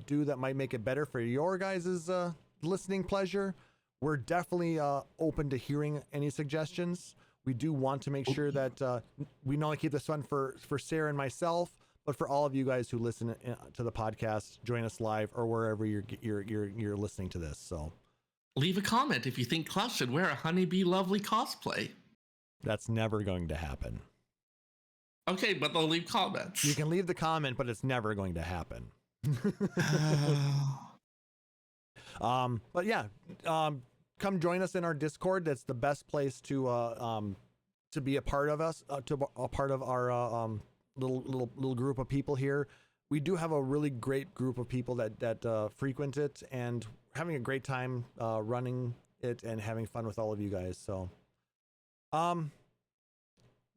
do that might make it better for your guys' listening pleasure, we're definitely open to hearing any suggestions. We do want to make sure that we not only keep this fun for Sarah and myself, but for all of you guys who listen to the podcast, join us live or wherever you're listening to this. So leave a comment if you think Klauss should wear a Honeybee Lovely cosplay. That's never going to happen. Okay, but they'll leave comments. You can leave the comment, but it's never going to happen. But yeah, come join us in our Discord. That's the best place to be a part of us, a part of our little group of people here. We do have a really great group of people that frequent it and having a great time running it and having fun with all of you guys. So,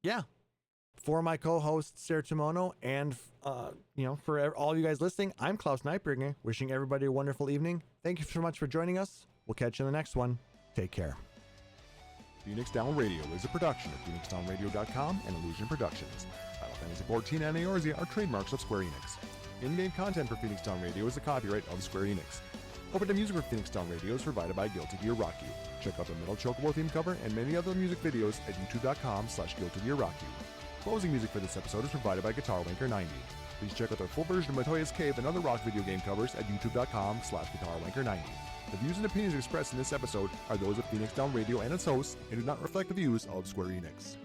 yeah. For my co-host Seyrr Timono and you know, for all you guys listening, I'm Klauss Nightbringer, wishing everybody a wonderful evening. Thank you so much for joining us. We'll catch you in the next one. Take care. Phoenix Down Radio is a production of PhoenixDownRadio.com and Illusion Productions. Final Fantasy XIV and Eorzea are trademarks of Square Enix. In-game content for Phoenix Down Radio is the copyright of Square Enix. Open music for Phoenix Down Radio is provided by Guilty Gear Rock You. Check out the Metal Chocobo theme cover and many other music videos at youtube.com/Guilty Gear Rock You. Closing music for this episode is provided by Guitar Wanker 90. Please check out their full version of Matoya's Cave and other rock video game covers at youtube.com/Guitar Wanker 90. The views and opinions expressed in this episode are those of Phoenix Down Radio and its hosts and do not reflect the views of Square Enix.